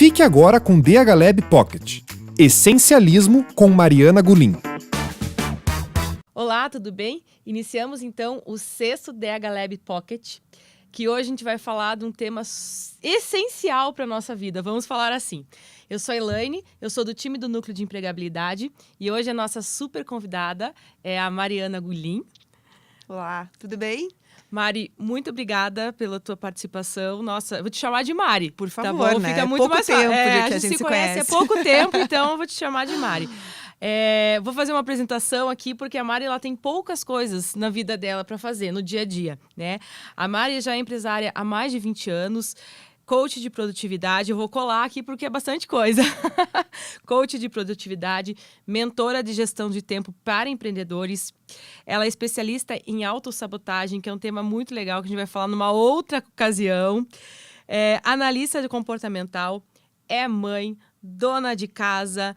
Fique agora com DH Lab Pocket. Essencialismo com Mariana Gulin. Olá, tudo bem? Iniciamos então o 6º DH Lab Pocket, que hoje a gente vai falar de um tema essencial para a nossa vida. Vamos falar assim. Eu sou a Elaine, eu sou do time do Núcleo de Empregabilidade e hoje a nossa super convidada é a Mariana Gulin. Olá, tudo bem? Mari, muito obrigada pela tua participação. Nossa, eu vou te chamar de Mari. Por favor, tá bom? né? Fica muito pouco mais tempo fácil. de que a gente se conhece. É pouco tempo, então eu vou te chamar de Mari. Vou fazer uma apresentação aqui, porque a Mari ela tem poucas coisas na vida dela para fazer, no dia a dia, né? A Mari já é empresária há mais de 20 anos, coach de produtividade, eu vou colar aqui porque é bastante coisa. Coach de produtividade, mentora de gestão de tempo para empreendedores. Ela é especialista em autossabotagem, que é um tema muito legal que a gente vai falar numa outra ocasião. Analista de comportamental, é mãe, dona de casa,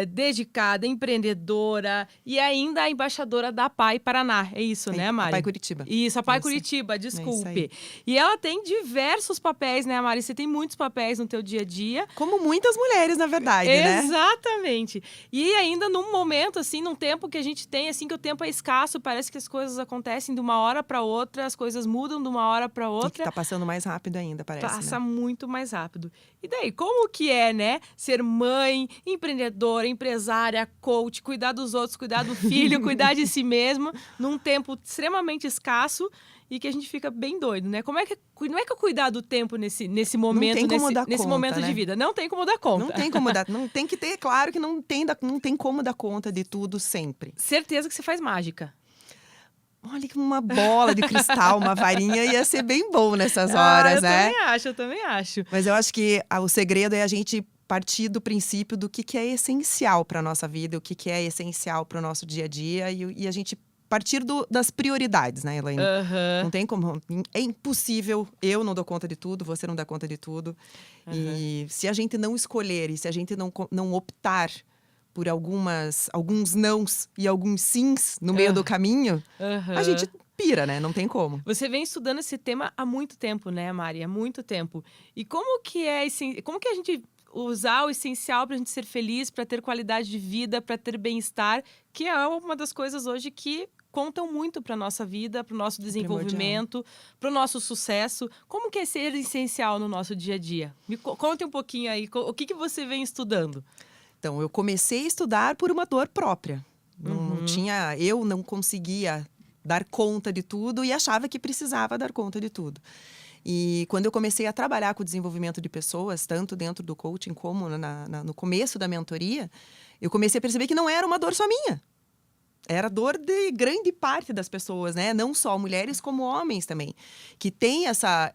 dedicada, empreendedora e ainda a embaixadora da PAI Paraná. É isso, né, Mari? A PAI Curitiba. Isso, a PAI Curitiba, desculpe. E ela tem diversos papéis, né, Mari? Você tem muitos papéis no teu dia a dia. Como muitas mulheres, na verdade, né? Exatamente. E ainda num momento, assim, num tempo que a gente tem, assim, que o tempo é escasso, parece que as coisas acontecem de uma hora para outra, as coisas mudam de uma hora para outra. E que tá passando mais rápido ainda, parece, Passa né? muito mais rápido. E daí, como que é, né? Ser mãe, empreendedora, empresária, coach, cuidar dos outros, cuidar do filho, cuidar de si mesma, num tempo extremamente escasso e que a gente fica bem doido, né? Não é que cuidar do tempo nesse momento, não tem como dar nesse conta, momento né? de vida. Não tem como dar conta. Não tem como dar. Não tem que ter, claro que não tem como dar conta de tudo sempre. Certeza que você faz mágica. Olha que uma bola de cristal, uma varinha ia ser bem bom nessas horas, né? Eu também acho. Mas eu acho que o segredo é a gente partir do princípio do que é essencial para a nossa vida, o que é essencial para o nosso dia a dia e a gente partir das prioridades, né, Elaine? Uhum. Não tem como, é impossível, eu não dou conta de tudo, você não dá conta de tudo. Uhum. E se a gente não escolher e se a gente não optar por alguns nãos e alguns sims no meio do caminho, a gente pira, né? Não tem como. Você vem estudando esse tema há muito tempo, né, Mari? Há muito tempo. E como que a gente usar o essencial para a gente ser feliz, para ter qualidade de vida, para ter bem-estar, que é uma das coisas hoje que contam muito para nossa vida, para o nosso desenvolvimento, para o nosso sucesso. Como que é ser essencial no nosso dia a dia? Me conte um pouquinho aí, o que você vem estudando? Então, eu comecei a estudar por uma dor própria. Eu não conseguia dar conta de tudo e achava que precisava dar conta de tudo. E quando eu comecei a trabalhar com o desenvolvimento de pessoas, tanto dentro do coaching como no começo da mentoria, eu comecei a perceber que não era uma dor só minha. Era dor de grande parte das pessoas, né? Não só mulheres, como homens também. Que tem essa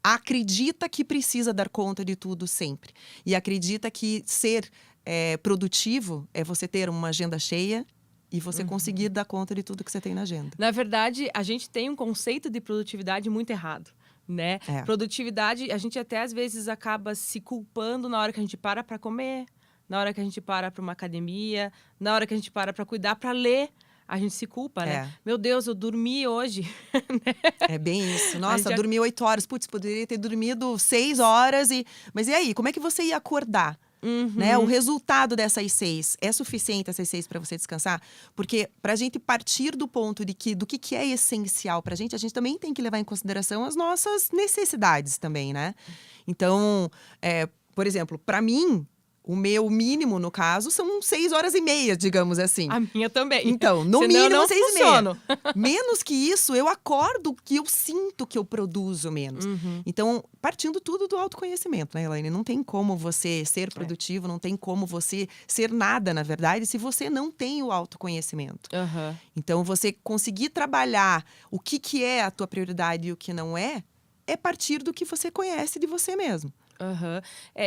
acredita que precisa dar conta de tudo sempre. E acredita que ser produtivo é você ter uma agenda cheia e você conseguir dar conta de tudo que você tem na agenda. Na verdade, a gente tem um conceito de produtividade muito errado, né? Produtividade, a gente até às vezes acaba se culpando na hora que a gente para comer, na hora que a gente para uma academia, na hora que a gente para cuidar, para ler. A gente se culpa, né? Meu Deus, eu dormi hoje. É bem isso. Nossa, dormi 8 horas. Putz, poderia ter dormido 6 horas. Mas e aí? Como é que você ia acordar? Né? O resultado dessas 6 é suficiente, essas 6, para você descansar? Porque para a gente partir do ponto do que é essencial para a gente também tem que levar em consideração as nossas necessidades também, né? Então, por exemplo, para mim, o meu mínimo, no caso, são 6 horas e meia, digamos assim. A minha também. Então, no Senão mínimo, não 6 e meia. Menos que isso, eu acordo que eu sinto que eu produzo menos. Então, partindo tudo do autoconhecimento, né, Elaine? Não tem como você ser produtivo, não tem como você ser nada, na verdade, se você não tem o autoconhecimento. Então, você conseguir trabalhar o que é a tua prioridade e o que não é partir do que você conhece de você mesmo.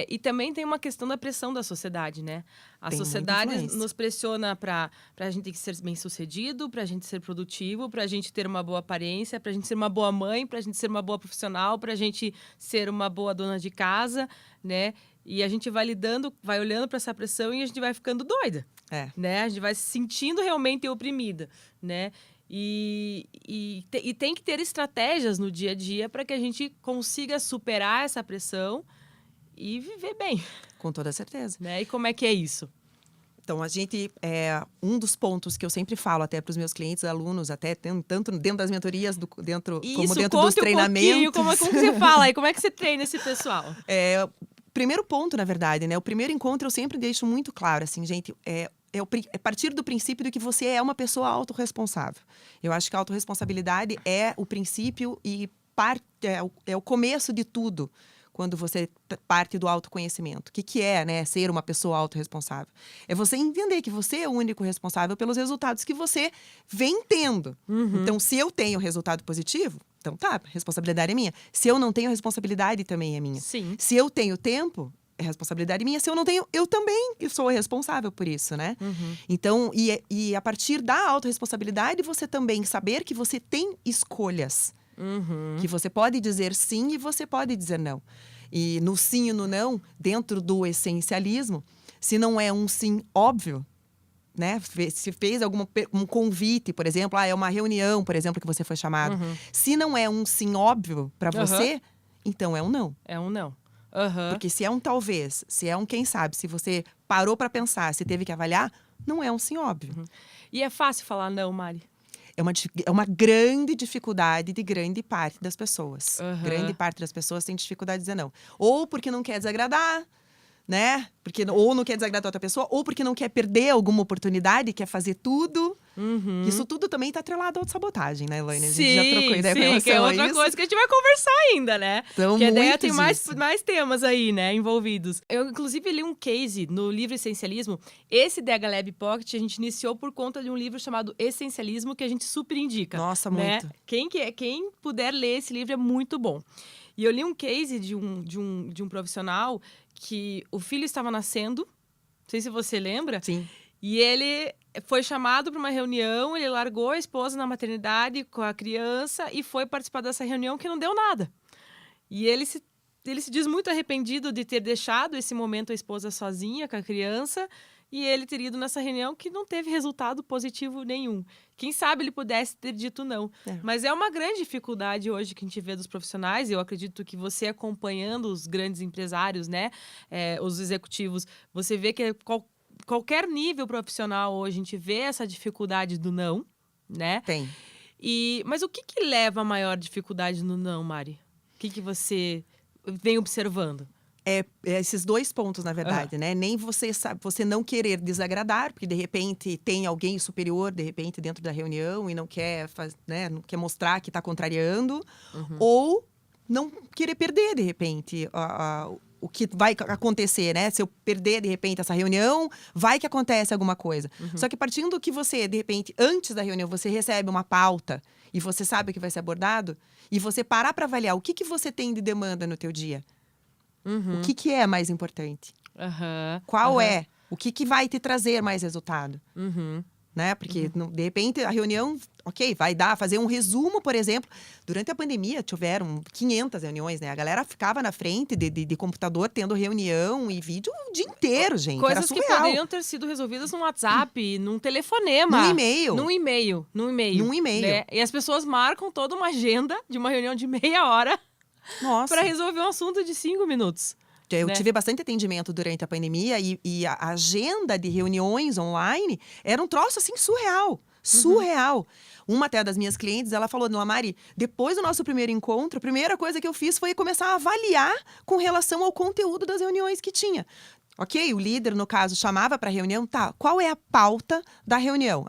E também tem uma questão da pressão da sociedade, né? A sociedade nos pressiona para a gente ser bem-sucedido, para a gente ser produtivo, para a gente ter uma boa aparência, para a gente ser uma boa mãe, para a gente ser uma boa profissional, para a gente ser uma boa dona de casa, né? E a gente vai olhando para essa pressão e a gente vai ficando doida, né? A gente vai se sentindo realmente oprimida, né? E tem que ter estratégias no dia a dia para que a gente consiga superar essa pressão e viver bem, Com toda certeza. né? E como é que é isso? Então, um dos pontos que eu sempre falo até para os meus clientes, alunos, até tanto dentro das mentorias, como dentro dos treinamentos. Como que você fala aí? Como é que você treina esse pessoal? Primeiro ponto, na verdade, né? O primeiro encontro eu sempre deixo muito claro, assim, gente, é partir do princípio de que você é uma pessoa autorresponsável. Eu acho que a autorresponsabilidade é o princípio e é o começo de tudo. Quando você parte do autoconhecimento. O que é, né, ser uma pessoa autorresponsável? É você entender que você é o único responsável pelos resultados que você vem tendo. Então, se eu tenho resultado positivo, então tá, a responsabilidade é minha. Se eu não tenho, a responsabilidade também é minha. Sim. Se eu tenho tempo, é responsabilidade minha. Se eu não tenho, eu também sou responsável por isso, né? Então, e a partir da autorresponsabilidade, você também saber que você tem escolhas. Que você pode dizer sim e você pode dizer não. E no sim e no não, dentro do essencialismo, se não é um sim óbvio, né? Se fez um convite, por exemplo, é uma reunião, por exemplo, que você foi chamado. Se não é um sim óbvio para você, então é um não. É um não. Porque se é um talvez, se é um quem sabe, se você parou para pensar, se teve que avaliar, não é um sim óbvio. E é fácil falar não, Mari? É uma grande dificuldade de grande parte das pessoas. Grande parte das pessoas tem dificuldade de dizer não. Ou porque não quer desagradar, né? Ou não quer desagradar outra pessoa, ou porque não quer perder alguma oportunidade, quer fazer tudo. Isso tudo também está atrelado à autossabotagem, né, Elaine? A gente já trocou ideia com relação que é outra a isso. coisa que a gente vai conversar ainda, né? Então, que a ideia muito tem disso. mais temas aí, né, envolvidos. Eu, inclusive, li um case no livro Essencialismo. Esse DH Lab Pocket a gente iniciou por conta de um livro chamado Essencialismo, que a gente super indica. Nossa, né? muito. Quem puder ler esse livro é muito bom. E eu li um case de um profissional que o filho estava nascendo, não sei se você lembra. Sim. E ele foi chamado para uma reunião, ele largou a esposa na maternidade com a criança e foi participar dessa reunião que não deu nada. E ele se diz muito arrependido de ter deixado esse momento a esposa sozinha com a criança e ele ter ido nessa reunião que não teve resultado positivo nenhum. Quem sabe ele pudesse ter dito não. Mas é uma grande dificuldade hoje que a gente vê dos profissionais. Eu acredito que você acompanhando os grandes empresários, né, os executivos, você vê que qualquer nível profissional hoje a gente vê essa dificuldade do não, né? Tem. Mas o que leva a maior dificuldade no não, Mari? O que você vem observando? Esses dois pontos, na verdade, né? Nem você não querer desagradar, porque de repente tem alguém superior, de repente, dentro da reunião e não quer, não quer mostrar que está contrariando, ou não querer perder, de repente, o que vai acontecer, né? Se eu perder, de repente, essa reunião, vai que acontece alguma coisa. Só que partindo do que você, de repente, antes da reunião, você recebe uma pauta e você sabe o que vai ser abordado, e você parar para avaliar o que você tem de demanda no teu dia. O que é mais importante? Qual é? O que vai te trazer mais resultado? Né? Porque, de repente, a reunião, vai fazer um resumo, por exemplo. Durante a pandemia, tiveram 500 reuniões, né? A galera ficava na frente de computador, tendo reunião e vídeo o dia inteiro, gente. Coisas Era que surreal. poderiam ter sido resolvidas no WhatsApp, num telefonema. Num e-mail. Num e-mail. Né? E as pessoas marcam toda uma agenda de uma reunião de meia hora para resolver um assunto de 5 minutos. Eu tive bastante atendimento durante a pandemia e a agenda de reuniões online era um troço, assim, surreal. Surreal. Uma até das minhas clientes, ela falou, Mari, depois do nosso primeiro encontro, a primeira coisa que eu fiz foi começar a avaliar com relação ao conteúdo das reuniões que tinha. O líder, no caso, chamava para a reunião, qual é a pauta da reunião?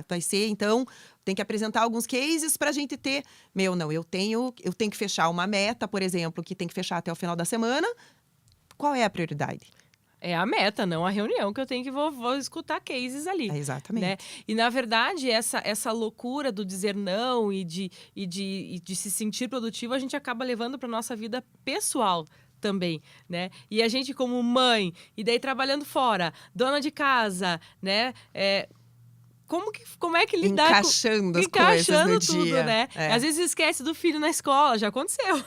Vai ser, então, tem que apresentar alguns cases para a gente ter... eu tenho que fechar uma meta, por exemplo, que tem que fechar até o final da semana. Qual é a prioridade? É a meta, não a reunião, que eu tenho que vou escutar cases ali. Exatamente. Né? E, na verdade, essa loucura do dizer não e de se sentir produtivo, a gente acaba levando para nossa vida pessoal também, né? E a gente como mãe, e daí trabalhando fora, dona de casa, né? como é que lidar encaixando as coisas no tudo, dia. né? Às vezes esquece do filho na escola, já aconteceu.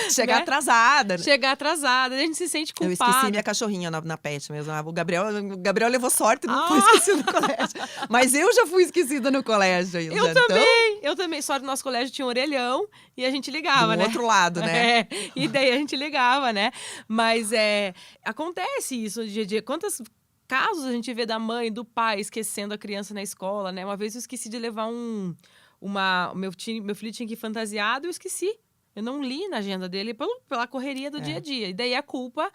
Chegar né? atrasada. Chegar atrasada, a gente se sente culpado. Eu esqueci minha cachorrinha na pet mesmo. O Gabriel levou sorte, não foi esquecido no colégio. Mas eu já fui esquecida no colégio. Eu também. Só no nosso colégio tinha um orelhão e a gente ligava, do né? outro lado, né? E daí a gente ligava, né? Mas acontece isso no dia a dia. Quantos casos a gente vê da mãe, do pai esquecendo a criança na escola, né? Uma vez eu esqueci de levar meu filho tinha que ir fantasiado e eu esqueci. Eu não li na agenda dele pela correria do dia a dia. E daí a culpa,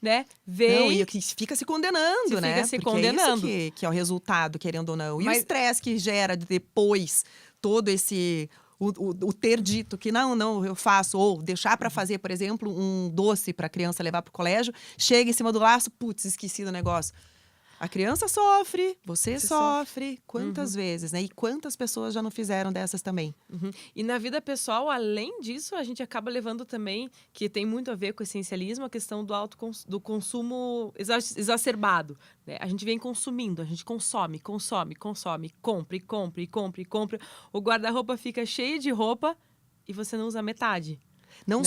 né, veio... Não, e que fica se condenando, né? Fica se Porque condenando. é isso que é o resultado, querendo ou não. E Mas... o estresse que gera depois todo esse... O ter dito que não, eu faço, ou deixar para fazer, por exemplo, um doce para a criança levar para o colégio, chega em cima do laço, putz, esqueci do negócio. A criança sofre, você sofre. Quantas vezes, né? E quantas pessoas já não fizeram dessas também? E na vida pessoal, além disso, a gente acaba levando também, que tem muito a ver com o essencialismo, a questão do consumo exacerbado. Né? A gente vem consumindo, a gente consome, compra. O guarda-roupa fica cheio de roupa e você não usa metade. Não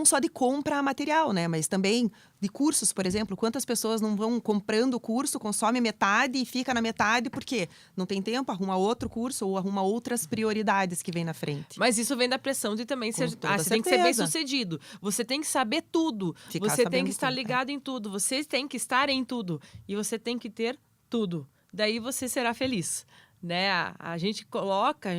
só de compra material, né? Mas também de cursos, por exemplo. Quantas pessoas não vão comprando o curso, consome metade e fica na metade porque não tem tempo, arruma outro curso ou arruma outras prioridades que vem na frente. Mas isso vem da pressão de também ser... você tem que ser bem sucedido. Você tem que saber tudo. Você tem que estar ligado em tudo. Você tem que estar em tudo. E você tem que ter tudo. Daí você será feliz. Né? A gente coloca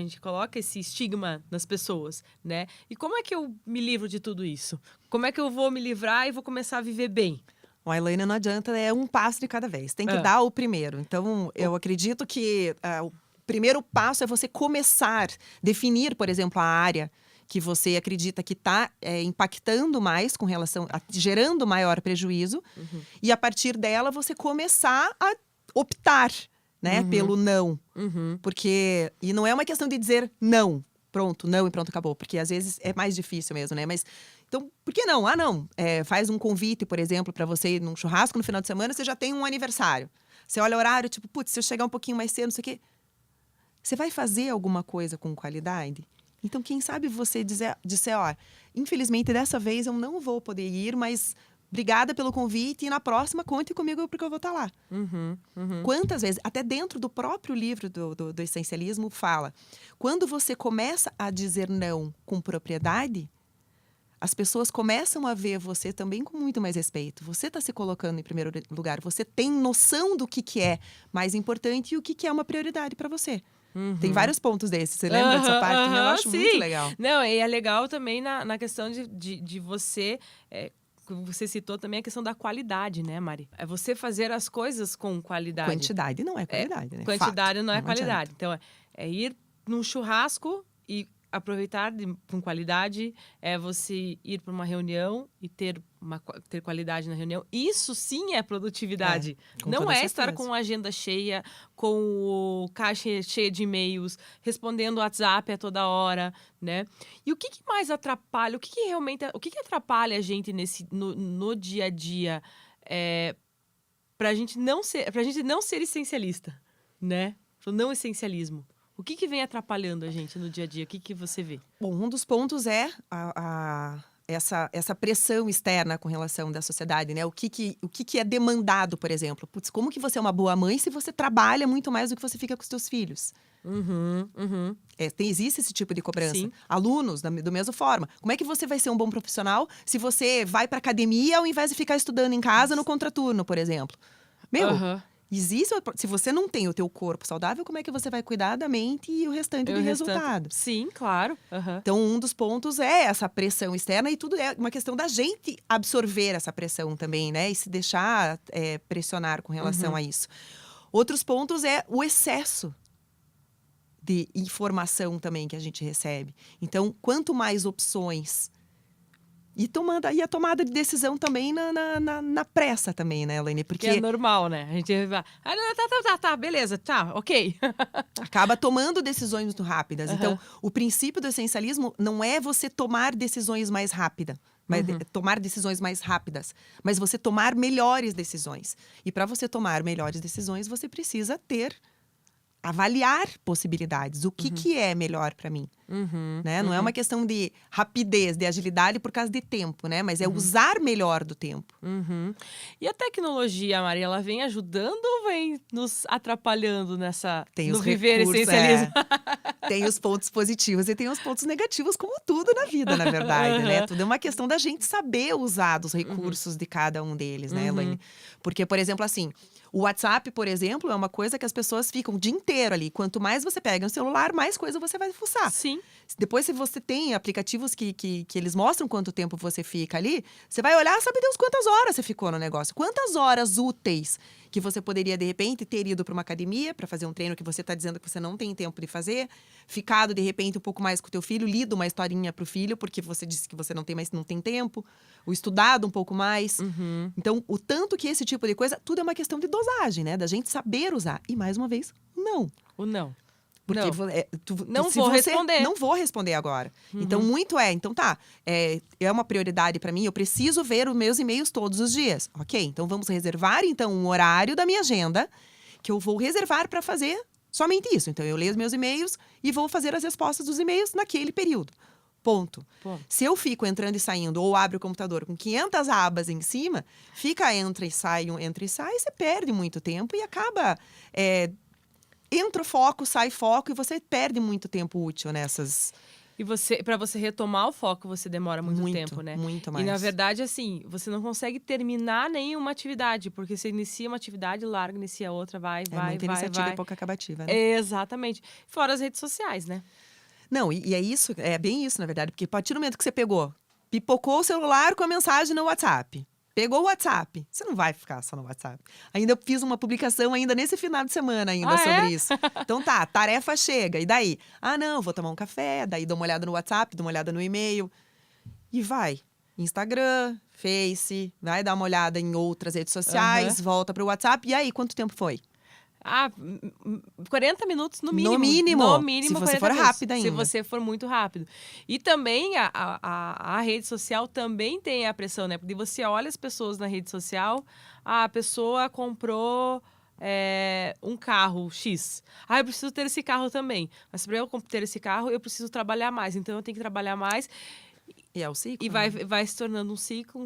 esse estigma nas pessoas, né? E como é que eu me livro de tudo isso? Como é que eu vou me livrar e vou começar a viver bem? O Elaine, não adianta, é um passo de cada vez. Tem que dar o primeiro. Então, eu acredito que o primeiro passo é você começar, definir, por exemplo, a área que você acredita que está impactando mais com relação, gerando maior prejuízo. E a partir dela, você começar a optar, né, pelo não. Porque, e não é uma questão de dizer não, pronto, não e pronto, acabou. Porque às vezes é mais difícil mesmo, né? Mas, então, por que não? Não. Faz um convite, por exemplo, para você ir num churrasco no final de semana, você já tem um aniversário. Você olha o horário, tipo, putz, se eu chegar um pouquinho mais cedo, não sei o quê. Você vai fazer alguma coisa com qualidade? Então, quem sabe você disser, ó, infelizmente dessa vez eu não vou poder ir, mas... Obrigada pelo convite e na próxima conte comigo porque eu vou estar lá. Quantas vezes, até dentro do próprio livro do essencialismo fala, quando você começa a dizer não com propriedade, as pessoas começam a ver você também com muito mais respeito. Você está se colocando em primeiro lugar, você tem noção do que é mais importante e o que é uma prioridade para você. Tem vários pontos desses. Você lembra dessa parte? Eu acho muito legal. Não, e é legal também na questão de você... Você citou também a questão da qualidade, né, Mari? É você fazer as coisas com qualidade. Quantidade não é qualidade, né? Quantidade não é qualidade. Adianta. Então, é ir num churrasco e aproveitar com qualidade. É você ir para uma reunião e ter qualidade na reunião. Isso sim é produtividade. Não é estar com a agenda cheia, com o caixa cheia de e-mails, respondendo o WhatsApp a toda hora, né? E o que mais atrapalha? O que atrapalha a gente no dia a dia pra gente não ser essencialista, né? O não essencialismo. O que vem atrapalhando a gente no dia a dia? O que você vê? Bom, um dos pontos é essa pressão externa com relação da sociedade, né? O que é demandado, por exemplo? Putz, como que você é uma boa mãe se você trabalha muito mais do que você fica com os seus filhos? Existe esse tipo de cobrança. Sim. Alunos, da mesma forma. Como é que você vai ser um bom profissional se você vai para academia ao invés de ficar estudando em casa no contraturno, por exemplo? Existe, se você não tem o teu corpo saudável, como é que você vai cuidar da mente e o restante do resultado? Sim, claro. Então, um dos pontos é essa pressão externa e tudo é uma questão da gente absorver essa pressão também, né? E se deixar pressionar com relação a isso. Outros pontos é o excesso de informação também que a gente recebe. Então, quanto mais opções... E a tomada de decisão também na pressa também, né, Elaine? Porque é normal, né? A gente vai... Tá, beleza, tá, ok. Acaba tomando decisões muito rápidas. Então, o princípio do essencialismo não é você tomar decisões mais rápidas. Tomar decisões mais rápidas. Mas você tomar melhores decisões. E para você tomar melhores decisões, você precisa ter avaliar possibilidades. O que é melhor para mim? Né? Não é uma questão de rapidez, de agilidade por causa de tempo, né? Mas é usar melhor do tempo. E a tecnologia, Maria, ela vem ajudando ou vem nos atrapalhando Tem no os viver recursos, essencialismo? Tem os pontos positivos e tem os pontos negativos, como tudo na vida, na verdade, né? Tudo é uma questão da gente saber usar dos recursos de cada um deles, né, Elaine? Porque, por exemplo, assim, o WhatsApp, por exemplo, é uma coisa que as pessoas ficam o dia inteiro ali. Quanto mais você pega no celular, mais coisa você vai fuçar. Sim. Depois, se você tem aplicativos que eles mostram quanto tempo você fica ali, você vai olhar, sabe Deus quantas horas você ficou no negócio. Quantas horas úteis que você poderia, de repente, ter ido para uma academia para fazer um treino que você está dizendo que você não tem tempo de fazer, ficado, de repente, um pouco mais com o teu filho, lido uma historinha para o filho, porque você disse que você não tem tempo, ou estudado um pouco mais. Então, o tanto que esse tipo de coisa, tudo é uma questão de dosagem, né? Da gente saber usar. E, mais uma vez, não. O não. Porque Não vou responder. Não vou responder agora. Então, então tá. É uma prioridade para mim. Eu preciso ver os meus e-mails todos os dias. Ok, então vamos reservar então um horário da minha agenda que eu vou reservar para fazer somente isso. Então, eu leio os meus e-mails e vou fazer as respostas dos e-mails naquele período. Ponto. Se eu fico entrando e saindo, ou abro o computador com 500 abas em cima, fica entra e sai, você perde muito tempo e acaba... entra o foco, sai foco e você perde muito tempo útil nessas. E para você retomar o foco, você demora muito tempo, né? Muito mais. E na verdade, assim, você não consegue terminar nenhuma atividade, porque você inicia uma atividade, larga, inicia outra, vai. Muita iniciativa e pouca acabativa, né? Exatamente. Fora as redes sociais, né? Não, e é isso, é bem isso, na verdade, porque a partir do momento que você pipocou o celular com a mensagem no WhatsApp. Pegou o WhatsApp. Você não vai ficar só no WhatsApp. Ainda eu fiz uma publicação ainda nesse final de semana sobre isso. Então tá, tarefa chega. E daí? Não, vou tomar um café. Daí dou uma olhada no WhatsApp, dou uma olhada no e-mail. E vai. Instagram, Face, vai dar uma olhada em outras redes sociais, volta pro WhatsApp. E aí, quanto tempo foi? 40 minutos no mínimo. No mínimo. No mínimo, se você for rápido ainda. Se você for muito rápido. E também a rede social também tem a pressão, né? Porque você olha as pessoas na rede social, a pessoa comprou um carro X. Eu preciso ter esse carro também. Mas para eu ter esse carro, eu preciso trabalhar mais. Então, eu tenho que trabalhar mais. E é o ciclo. E vai se tornando um ciclo.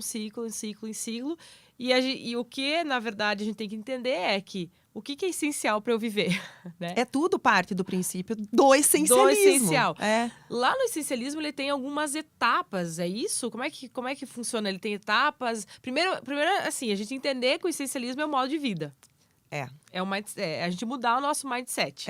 E o que, na verdade, a gente tem que entender é que o que é essencial para eu viver, né? É tudo parte do princípio do essencialismo. Do essencial. Lá no essencialismo, ele tem algumas etapas, é isso? Como é que funciona? Ele tem etapas? Primeiro, assim, a gente entender que o essencialismo é um modo de vida. A gente mudar o nosso mindset.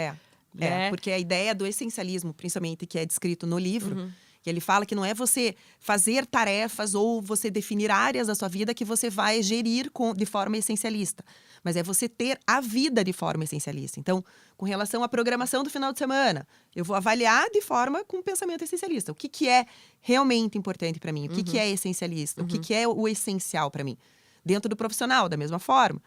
Porque a ideia do essencialismo, principalmente, que é descrito no livro... que ele fala que não é você fazer tarefas ou você definir áreas da sua vida que você vai gerir de forma essencialista. Mas é você ter a vida de forma essencialista. Então, com relação à programação do final de semana, eu vou avaliar de forma com pensamento essencialista. O que é realmente importante para mim? O que é essencialista? O que é o essencial para mim? Dentro do profissional, da mesma forma.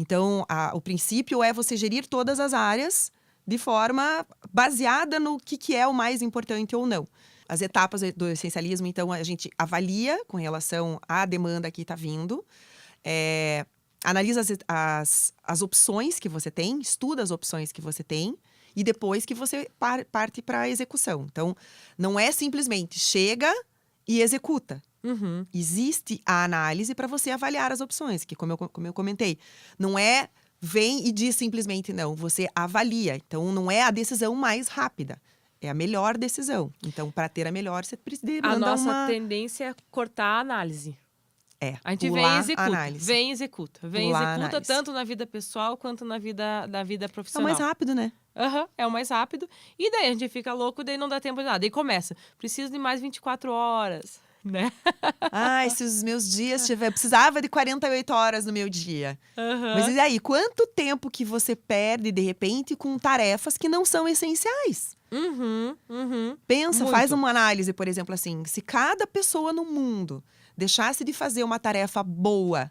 Então, o princípio é você gerir todas as áreas de forma baseada no que é o mais importante ou não. As etapas do essencialismo, então, a gente avalia com relação à demanda que está vindo, analisa as opções que você tem, estuda as opções que você tem e depois que você parte para a execução. Então, não é simplesmente chega e executa. Existe a análise para você avaliar as opções, que como eu comentei, não é vem e diz simplesmente não, você avalia. Então, não é a decisão mais rápida. É a melhor decisão. Então, para ter a melhor, você precisa A nossa tendência é cortar a análise. A gente vem e executa. Vem e executa tanto na vida pessoal quanto na vida profissional. É o mais rápido, né? É o mais rápido. E daí a gente fica louco, daí não dá tempo de nada. Daí começa. Preciso de mais 24 horas, né? Se os meus dias precisava de 48 horas no meu dia. Mas e aí, quanto tempo que você perde, de repente, com tarefas que não são essenciais? Pensa, faz uma análise, por exemplo, assim, se cada pessoa no mundo deixasse de fazer uma tarefa boa,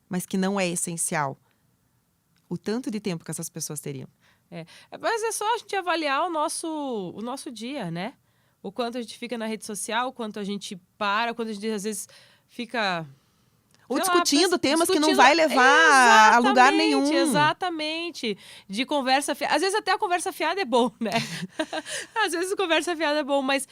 mas que não é essencial, o tanto de tempo que essas pessoas teriam. Mas é só a gente avaliar o nosso dia, né? O quanto a gente fica na rede social, o quanto a gente para, o quanto a gente às vezes fica... Ou sei lá, discutindo temas que não discutindo- vai levar a lugar Exatamente, nenhum. Exatamente. De conversa fiada. Às vezes até a conversa fiada é bom, né? Às vezes a conversa fiada é bom, mas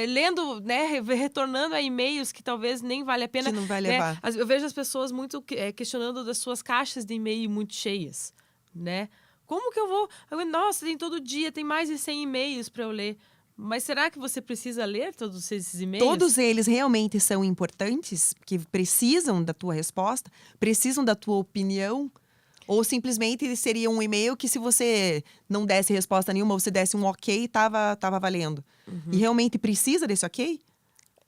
lendo, né, retornando a e-mails que talvez nem vale a pena. Que não vai né? levar. Eu vejo as pessoas muito questionando das suas caixas de e-mail muito cheias, né? Como que eu vou... Nossa, tem todo dia, tem mais de 100 e-mails para eu ler. Mas será que você precisa ler todos esses e-mails? Todos eles realmente são importantes, que precisam da tua resposta, precisam da tua opinião, ou simplesmente seria um e-mail que se você não desse resposta nenhuma, ou você desse um ok, tava valendo. E realmente precisa desse ok?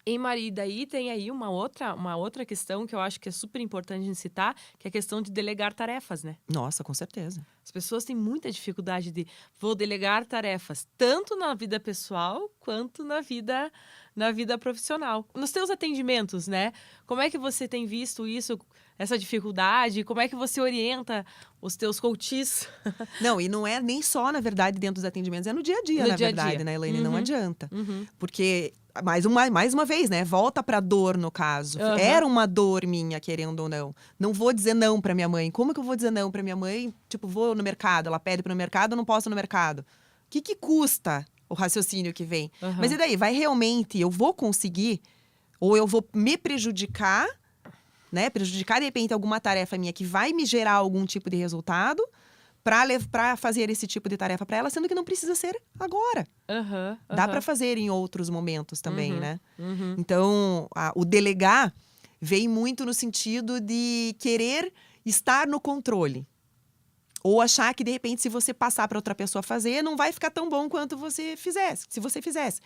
Em Maria, daí tem aí uma outra questão que eu acho que é super importante de citar, que é a questão de delegar tarefas, né? Nossa, com certeza. As pessoas têm muita dificuldade de vou delegar tarefas, tanto na vida pessoal quanto na vida profissional. Nos teus atendimentos, né? Como é que você tem visto isso, essa dificuldade? Como é que você orienta os teus coaches? Não, e não é nem só, na verdade, dentro dos atendimentos, é no dia a dia, No na dia a verdade, dia. né, Elaine? Não adianta. Uhum. Porque, mais uma vez, né? Volta pra dor, no caso. Aham. Era uma dor minha, querendo ou não. Não vou dizer não pra minha mãe. Como que eu vou dizer não pra minha mãe? Tipo, vou no mercado, ela pede pro mercado, eu não posso ir no mercado. O que custa o raciocínio que vem? Aham. Mas e daí? Vai realmente, eu vou conseguir? Ou eu vou me prejudicar, né? Prejudicar, de repente, alguma tarefa minha que vai me gerar algum tipo de resultado pra fazer esse tipo de tarefa pra ela, sendo que não precisa ser agora. Aham, Dá aham. pra fazer em outros momentos também, Uhum, né? uhum. Então, o delegar vem muito no sentido de querer estar no controle. Ou achar que, de repente, se você passar para outra pessoa fazer, não vai ficar tão bom quanto você fizesse, se você fizesse.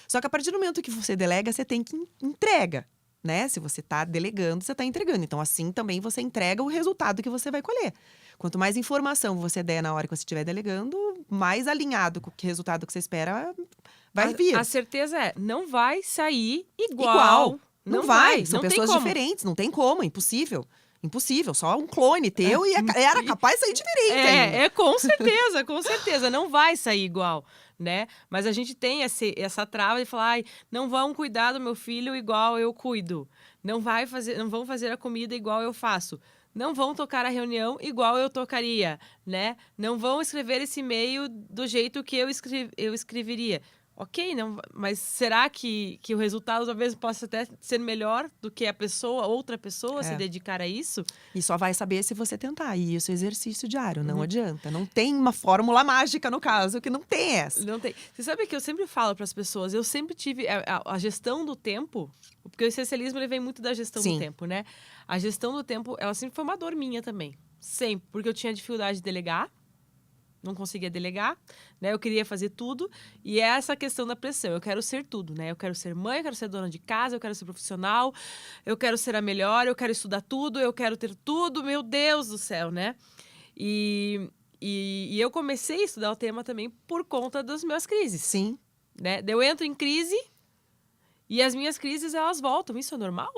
Só que a partir do momento que você delega, você tem que entrega, né? Se você está delegando, você está entregando. Então, assim também você entrega o resultado que você vai colher. Quanto mais informação você der na hora que você estiver delegando, mais alinhado com o resultado que você espera vai vir. A certeza é, não vai sair igual. Igual. Não vai. São não tem pessoas como. diferentes. Não tem como. É impossível. Impossível. Só um clone teu e era capaz de sair diferente ainda. Com certeza, com certeza. Não vai sair igual, né? Mas a gente tem essa trava de falar, ai, não vão cuidar do meu filho igual eu cuido. Não vão fazer a comida igual eu faço. Não vão tocar a reunião igual eu tocaria, né? Não vão escrever esse e-mail do jeito que eu escreveria. Ok, não, mas será que o resultado talvez possa até ser melhor do que outra pessoa se dedicar a isso? E só vai saber se você tentar. E isso é exercício diário, não adianta. Não tem uma fórmula mágica, no caso, que não tem essa. Não tem. Você sabe que eu sempre falo para as pessoas, eu sempre tive a gestão do tempo, porque o essencialismo ele vem muito da gestão Sim. do tempo, né? A gestão do tempo, ela sempre foi uma dor minha também. Sempre, porque eu tinha dificuldade de delegar. Não conseguia delegar, né? Eu queria fazer tudo. E é essa questão da pressão. Eu quero ser tudo, né? Eu quero ser mãe, eu quero ser dona de casa, eu quero ser profissional, eu quero ser a melhor, eu quero estudar tudo, eu quero ter tudo. Meu Deus do céu, né? E eu comecei a estudar o tema também por conta das minhas crises. Sim. Né? Eu entro em crise e as minhas crises, elas voltam. Isso é normal,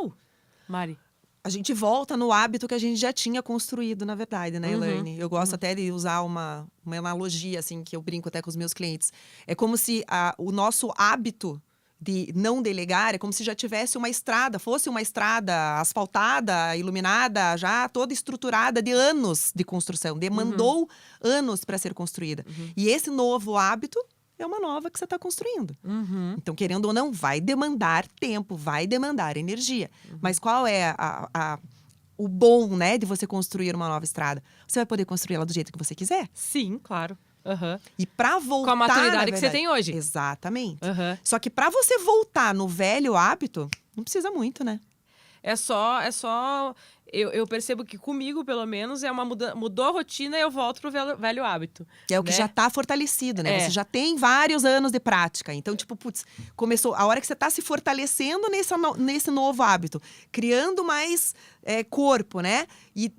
Mari? A gente volta no hábito que a gente já tinha construído, na verdade, né, Elaine? Eu gosto até de usar uma analogia, assim, que eu brinco até com os meus clientes. É como se o nosso hábito de não delegar é como se já tivesse uma estrada, fosse uma estrada asfaltada, iluminada, já toda estruturada de anos de construção. Demandou anos para ser construída. E esse novo hábito é uma nova que você está construindo. Então, querendo ou não, vai demandar tempo, vai demandar energia. Mas qual é o bom, né, de você construir uma nova estrada? Você vai poder construir ela do jeito que você quiser. Sim, claro. E para voltar... Com a maturidade que você tem hoje. Exatamente. Só que para você voltar no velho hábito, não precisa muito, né? É só eu percebo que comigo, pelo menos, é uma mudou a rotina e eu volto pro velho hábito. É o que né? já tá fortalecido, né? É. Você já tem vários anos de prática. Então, tipo, putz, começou... A hora que você tá se fortalecendo nesse novo hábito, criando mais corpo, né? E,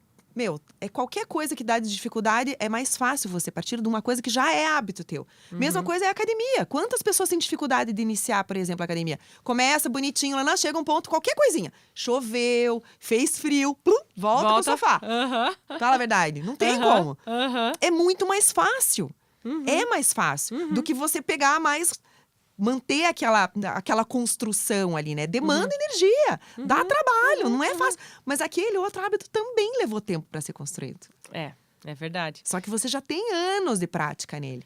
qualquer coisa que dá de dificuldade, é mais fácil você partir de uma coisa que já é hábito teu. Mesma coisa é a academia. Quantas pessoas têm dificuldade de iniciar, por exemplo, a academia? Começa bonitinho, lá chega um ponto, qualquer coisinha. Choveu, fez frio, plum, volta pro sofá. Fala a verdade, não tem como. É muito mais fácil. É mais fácil do que você pegar mais manter aquela construção ali, né? Demanda energia, dá trabalho, não é fácil. Mas aquele outro hábito também levou tempo para ser construído. É verdade. Só que você já tem anos de prática nele.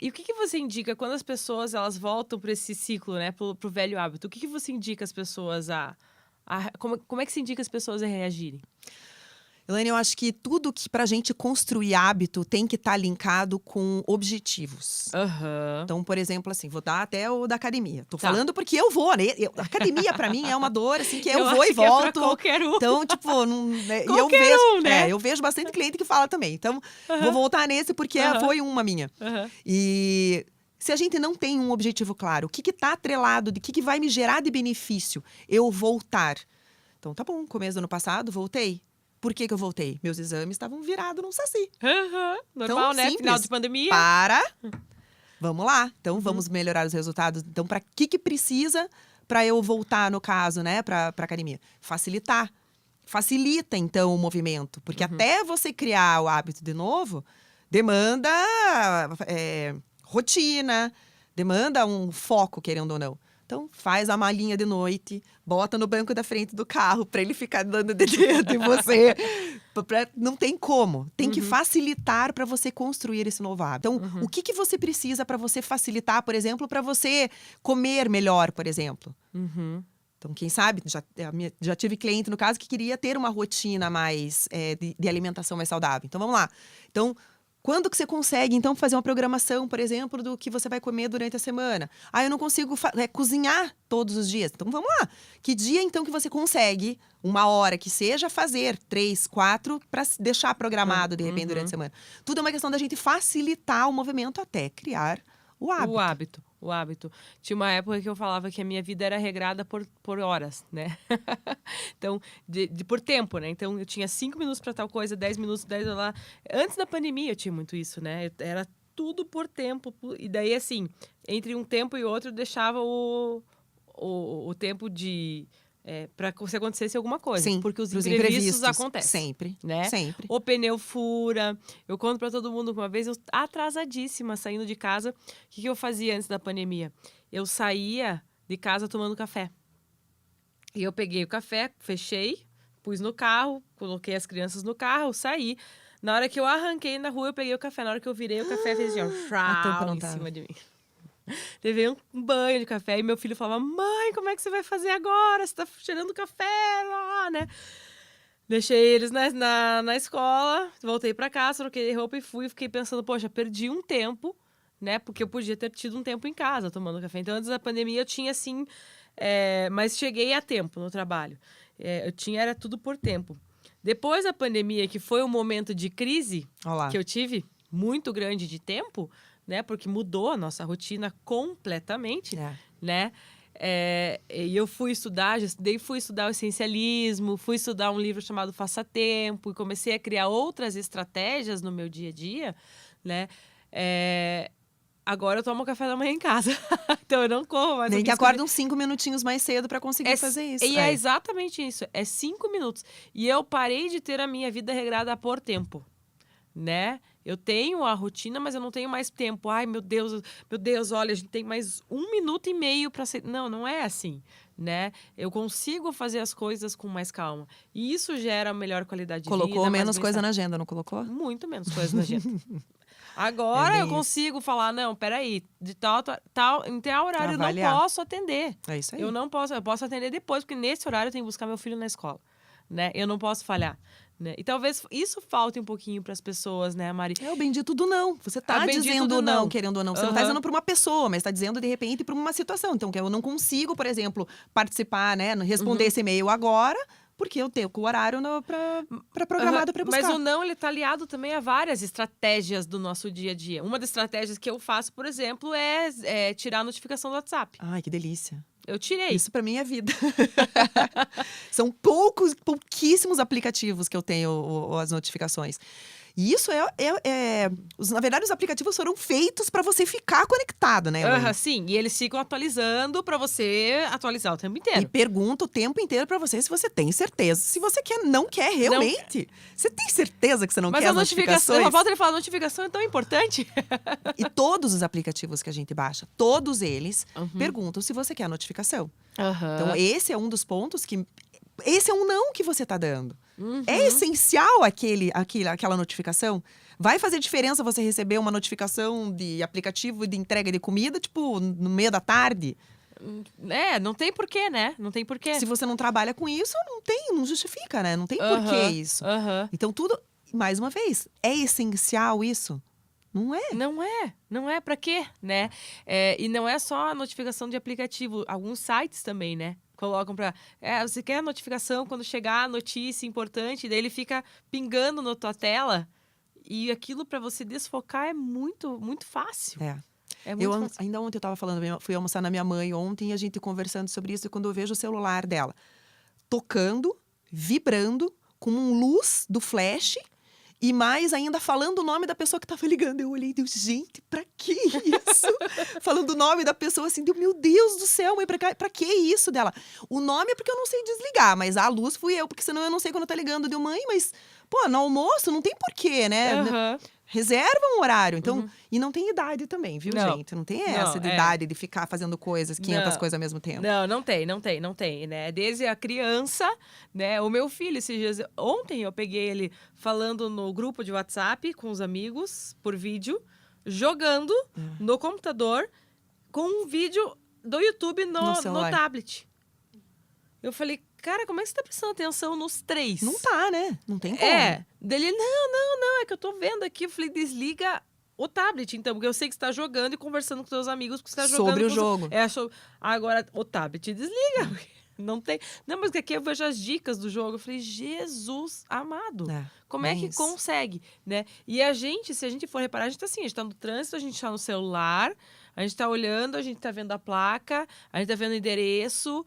E o que você indica quando as pessoas elas voltam para esse ciclo, né? Pro velho hábito? O que você indica as pessoas como é que se indica as pessoas a reagirem? Elaine, eu acho que tudo que pra gente construir hábito tem que estar linkado com objetivos. Então, por exemplo, assim, vou dar até o da academia. Tô falando porque eu vou, né? Academia, pra mim, é uma dor, assim, que eu vou e volto. É pra qualquer um. Então, tipo, né? E eu vejo, né? Eu vejo bastante cliente que fala também. Então, vou voltar nesse porque foi uma minha. E se a gente não tem um objetivo claro, o que tá atrelado, de que vai me gerar de benefício eu voltar? Então, tá bom, começo do ano passado, voltei. Por que eu voltei? Meus exames estavam virados num saci. Normal, então, né? Simples. Final de pandemia. Vamos lá. Então, vamos melhorar os resultados. Então, para que precisa para eu voltar, no caso, né? Para academia? Facilitar. Facilita, então, o movimento. Porque até você criar o hábito de novo, demanda rotina, demanda um foco, querendo ou não. Então, faz a malinha de noite, bota no banco da frente do carro para ele ficar dando de dedo em você. Não tem como. Tem que facilitar para você construir esse novo hábito. Então, o que você precisa para você facilitar, por exemplo, para você comer melhor, por exemplo? Então, quem sabe, já tive cliente, no caso, que queria ter uma rotina mais de alimentação mais saudável. Então, vamos lá. Então, quando que você consegue, então, fazer uma programação, por exemplo, do que você vai comer durante a semana? Eu não consigo cozinhar todos os dias. Então, vamos lá. Que dia, então, que você consegue, uma hora que seja, fazer 3, 4, para deixar programado, de repente, durante a semana? Tudo é uma questão da gente facilitar o movimento até criar o hábito. O hábito. Tinha uma época que eu falava que a minha vida era regrada por horas, né? Então, por tempo, né? Então, eu tinha 5 minutos para tal coisa, 10 minutos, 10 lá. Antes da pandemia, eu tinha muito isso, né? Era tudo por tempo. E daí, assim, entre um tempo e outro, eu deixava o tempo de... para se acontecesse alguma coisa. Sim, porque os imprevistos acontecem. Sempre, né? Sempre. O pneu fura. Eu conto pra todo mundo que uma vez eu atrasadíssima, saindo de casa. O que eu fazia antes da pandemia? Eu saía de casa tomando café. E eu peguei o café, fechei, pus no carro, coloquei as crianças no carro, saí. Na hora que eu arranquei na rua, eu peguei o café. Na hora que eu virei, o café fez assim, ó, em cima de mim. Levei um banho de café e meu filho falava: mãe, como é que você vai fazer agora? Você tá cheirando café lá, né? Deixei eles na escola, voltei pra casa, troquei roupa e fui. Fiquei pensando, poxa, perdi um tempo, né? Porque eu podia ter tido um tempo em casa tomando café. Então, antes da pandemia, eu tinha assim... mas cheguei a tempo no trabalho. Era tudo por tempo. Depois da pandemia, que foi um momento de crise que eu tive, muito grande de tempo... né? Porque mudou a nossa rotina completamente, né? E eu fui estudar o essencialismo, fui estudar um livro chamado Faça Tempo e comecei a criar outras estratégias no meu dia a dia, né? Agora eu tomo café da manhã em casa, então eu não corro mais. Nem que acorda uns 5 minutinhos mais cedo para conseguir fazer isso. E é exatamente isso, 5 minutos. E eu parei de ter a minha vida regrada por tempo, né? Eu tenho a rotina, mas eu não tenho mais tempo. Ai, meu Deus, olha, a gente tem mais 1 minuto e meio para ser... Não é assim, né? Eu consigo fazer as coisas com mais calma. E isso gera melhor qualidade de vida. Colocou menos coisa na agenda, não colocou? Muito menos coisa na agenda. Agora eu consigo falar, não, peraí, de tal, em tal horário eu não posso atender. É isso aí. Eu posso atender depois, porque nesse horário eu tenho que buscar meu filho na escola, né? Eu não posso falhar. Né? E talvez isso falte um pouquinho para as pessoas, né, Mari? É o bendito do não. Você tá dizendo não, querendo ou não. Você não tá dizendo para uma pessoa, mas tá dizendo, de repente, para uma situação. Então, que eu não consigo, por exemplo, participar, né? Responder esse e-mail agora, porque eu tenho o horário programado para buscar. Mas o não, ele tá aliado também a várias estratégias do nosso dia a dia. Uma das estratégias que eu faço, por exemplo, é tirar a notificação do WhatsApp. Ai, que delícia. Eu tirei. Isso pra mim é vida. São pouquíssimos aplicativos que eu tenho as notificações. E isso na verdade, os aplicativos foram feitos para você ficar conectado, né, Elaine? Sim, e eles ficam atualizando para você atualizar o tempo inteiro. E pergunta o tempo inteiro para você se você tem certeza. Se você não quer realmente. Você tem certeza que você não Mas quer a as notificação, notificações? só falta ele falar, a notificação é tão importante. E todos os aplicativos que a gente baixa, todos eles perguntam se você quer a notificação. Então, esse é um dos pontos que… Esse é um não que você tá dando. É essencial aquela notificação? Vai fazer diferença você receber uma notificação de aplicativo de entrega de comida, tipo, no meio da tarde? Não tem porquê, né? Não tem porquê. Se você não trabalha com isso, não justifica, né? Não tem porquê isso. Então, tudo… Mais uma vez, é essencial isso? Não é. Não é pra quê, né? E não é só a notificação de aplicativo. Alguns sites também, né? Colocam pra… você quer a notificação quando chegar a notícia importante, daí ele fica pingando na tua tela. E aquilo pra você desfocar é muito, muito fácil. É muito fácil. Ainda ontem eu tava falando, fui almoçar na minha mãe ontem, e a gente conversando sobre isso, e quando eu vejo o celular dela tocando, vibrando, com luz do flash… E mais ainda falando o nome da pessoa que tava ligando. Eu olhei e disse, gente, pra que isso? Falando o nome da pessoa assim, meu Deus do céu, mãe, pra que isso dela? O nome é porque eu não sei desligar, mas a luz fui eu, porque senão eu não sei quando tá ligando. Deu, mãe, mas, pô, no almoço não tem porquê, né? Reserva um horário. Então, e não tem idade também, viu, gente? Não tem essa de idade de ficar fazendo coisas, 500 coisas ao mesmo tempo. Não tem, né? Desde a criança, né? O meu filho, esses dias… Ontem eu peguei ele falando no grupo de WhatsApp com os amigos, por vídeo, jogando no computador com um vídeo do YouTube no tablet. Eu falei, cara, como é que você tá prestando atenção nos 3? Não tá, né? Não tem como. Dele, não, é que eu tô vendo aqui. Eu falei, desliga o tablet, então, porque eu sei que você tá jogando e conversando com seus amigos, porque você tá jogando… Sobre o jogo. Agora, o tablet desliga. Não tem… Não, mas aqui eu vejo as dicas do jogo. Eu falei, Jesus amado. Como é que consegue, né? E a gente, se a gente for reparar, a gente tá assim, a gente tá no trânsito, a gente tá no celular, a gente tá olhando, a gente tá vendo a placa, a gente tá vendo o endereço…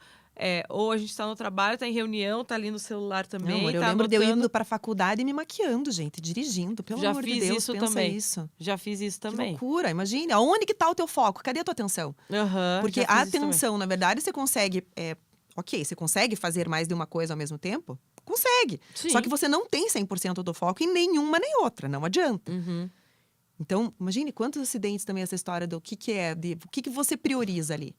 ou a gente tá no trabalho, tá em reunião, tá ali no celular também. Não, amor, eu lembro de eu indo pra faculdade e me maquiando, gente, dirigindo. Pelo amor de Deus, isso pensa também. isso. Já fiz isso também. Que loucura, imagine. Aonde que tá o teu foco? Cadê a tua atenção? Porque a atenção, na verdade, você consegue… ok, você consegue fazer mais de uma coisa ao mesmo tempo? Consegue. Sim. Só que você não tem 100% do foco em nenhuma nem outra, não adianta. Então, imagine quantos acidentes também essa história do que é, o que você prioriza ali.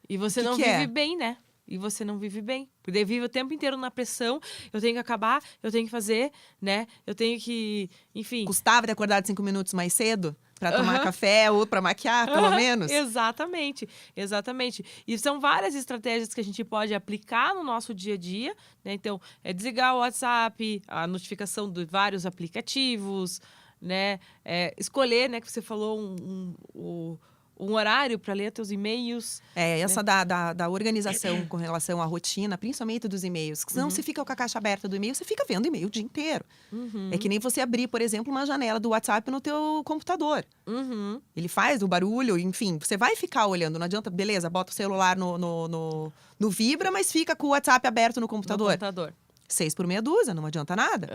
E você não vive bem, né? E você não vive bem. Porque vive o tempo inteiro na pressão. Eu tenho que acabar, eu tenho que fazer, né? Eu tenho que… Enfim… Custava de acordar 5 minutos mais cedo? Pra tomar café ou pra maquiar, pelo menos? Exatamente. E são várias estratégias que a gente pode aplicar no nosso dia a dia, né? Então, desligar o WhatsApp, a notificação de vários aplicativos, né? Escolher, né? Que você falou, um horário para ler teus e-mails. Essa da organização com relação à rotina, principalmente dos e-mails. Porque senão você fica com a caixa aberta do e-mail, você fica vendo e-mail o dia inteiro. É que nem você abrir, por exemplo, uma janela do WhatsApp no teu computador. Ele faz o barulho, enfim, você vai ficar olhando. Não adianta, beleza, bota o celular no Vibra, mas fica com o WhatsApp aberto no computador. 6 por meia dúzia, não adianta nada.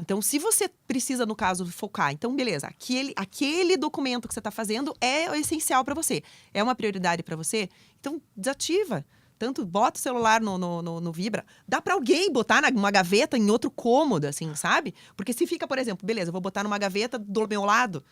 Então, se você precisa, no caso, focar, então, beleza, aquele documento que você está fazendo é essencial para você. É uma prioridade para você? Então, desativa. Tanto bota o celular no Vibra. Dá para alguém botar numa gaveta em outro cômodo, assim, sabe? Porque se fica, por exemplo, beleza, eu vou botar numa gaveta do meu lado.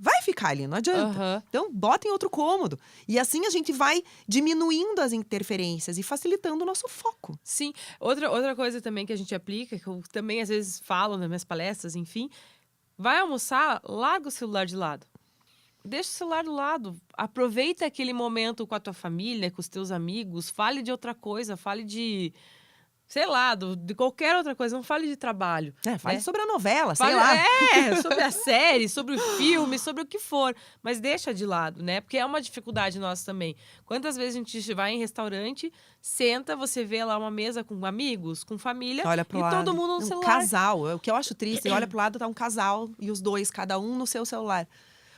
Vai ficar ali, não adianta. Então, bota em outro cômodo. E assim a gente vai diminuindo as interferências e facilitando o nosso foco. Sim. Outra coisa também que a gente aplica, que eu também às vezes falo nas minhas palestras, enfim. Vai almoçar, larga o celular de lado. Deixa o celular do lado. Aproveita aquele momento com a tua família, com os teus amigos. Fale de outra coisa, fale de… sei lá, de qualquer outra coisa, não fale de trabalho. Fale sobre a novela, sei lá. Sobre a série, sobre o filme, sobre o que for. Mas deixa de lado, né? Porque é uma dificuldade nossa também. Quantas vezes a gente vai em restaurante, senta, você vê lá uma mesa com amigos, com família, olha pro e lado. todo mundo no celular. Casal, o que eu acho triste, olha pro lado, tá um casal e os dois, cada um no seu celular.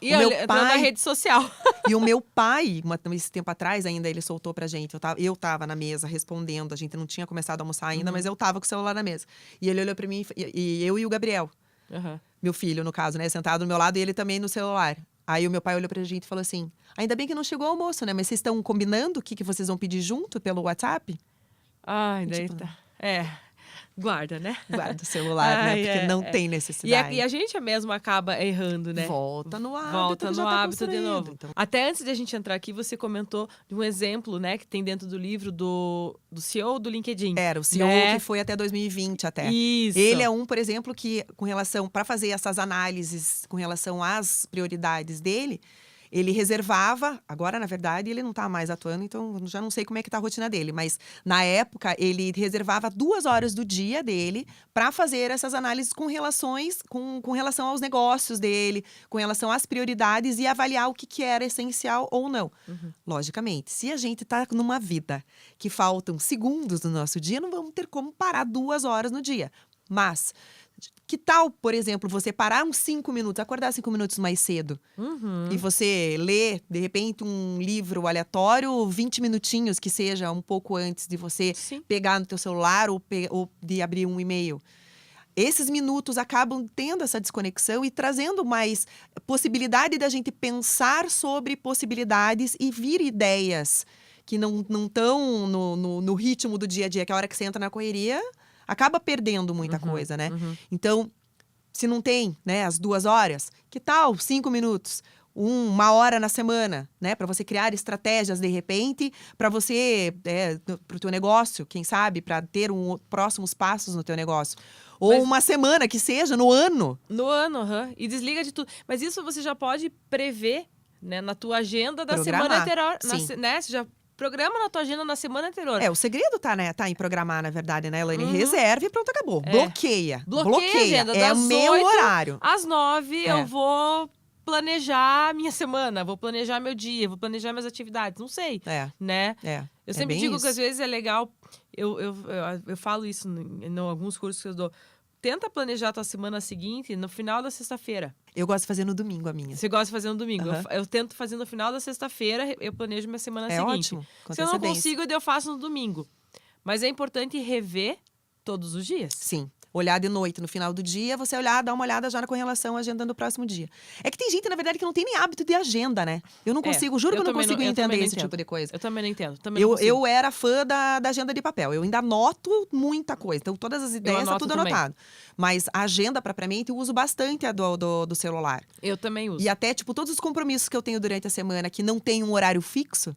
E olha, na rede social. E o meu pai, esse tempo atrás ainda, ele soltou pra gente. Eu tava na mesa respondendo, a gente não tinha começado a almoçar ainda, mas eu tava com o celular na mesa. E ele olhou pra mim, e eu e o Gabriel. Aham. Meu filho, no caso, né? Sentado do meu lado e ele também no celular. Aí o meu pai olhou pra gente e falou assim, ainda bem que não chegou o almoço, né? Mas vocês estão combinando o que vocês vão pedir junto pelo WhatsApp? Ai, daí Tipo, tá. Guarda, né? Guarda o celular, né? Ai, Porque não tem necessidade. E a gente mesmo acaba errando, né? Volta no hábito Volta que já no tá hábito de construído. novo. Então, Até antes de a gente entrar aqui, você comentou de um exemplo, né, que tem dentro do livro do CEO do LinkedIn. era o CEO né? que foi até 2020 até. Isso. Ele é um, por exemplo, que com relação, para fazer essas análises com relação às prioridades dele, ele reservava, agora na verdade ele não tá mais atuando, então eu já não sei como é que tá a rotina dele, mas na época ele reservava 2 horas do dia dele para fazer essas análises com relação aos negócios dele, com relação às prioridades e avaliar o que era essencial ou não. Logicamente, se a gente tá numa vida que faltam segundos no nosso dia, não vamos ter como parar 2 horas no dia. Mas que tal, por exemplo, você parar uns 5 minutos, acordar 5 minutos mais cedo e você ler, de repente, um livro aleatório, 20 minutinhos, que seja um pouco antes de você Sim. pegar no teu celular ou de abrir um e-mail. Esses minutos acabam tendo essa desconexão e trazendo mais possibilidade da gente pensar sobre possibilidades e vir ideias que não estão no ritmo do dia a dia, que a hora que você entra na correria acaba perdendo muita coisa, né? Então, se não tem, né, as 2 horas, que tal 5 minutos? 1 hora na semana, né? Para você criar estratégias, de repente, para você, para o teu negócio, quem sabe, para ter próximos passos no teu negócio. Ou Mas- uma semana, que seja, no ano. No ano, e desliga de tudo. Mas isso você já pode prever, né, na tua agenda da semana Programar, anterior. sim. Né? Você já programa na tua agenda na semana anterior. O segredo tá em programar, na verdade, né, Elaine? Reserve e pronto, acabou. Bloqueia a agenda. É o Das meu 8 horário. às 9 É. eu vou planejar a minha semana, vou planejar meu dia, vou planejar minhas atividades. Não sei, né? Eu sempre bem digo isso. que às vezes é legal, eu falo isso em alguns cursos que eu dou. Tenta planejar a tua semana seguinte no final da sexta-feira. Eu gosto de fazer no domingo a minha. Você gosta de fazer no domingo. Aham. Eu tento fazer no final da sexta-feira, eu planejo minha semana É seguinte. ótimo, com Se eu não antecedência. consigo, eu faço no domingo. Mas é importante rever todos os dias. Sim. Olhar de noite, no final do dia, você olhar, dar uma olhada já com relação à agenda do próximo dia. É que tem gente, na verdade, que não tem nem hábito de agenda, né? Eu não consigo, juro que eu não também consigo eu também entender não esse entendo. tipo de coisa. Eu também não entendo. Também não consigo. Eu era fã da agenda de papel. Eu ainda anoto muita coisa. Então, todas as ideias, tá anoto tudo também. anotado. Mas a agenda, propriamente, eu uso bastante a do celular. Eu também uso. E até, tipo, todos os compromissos que eu tenho durante a semana que não tem um horário fixo,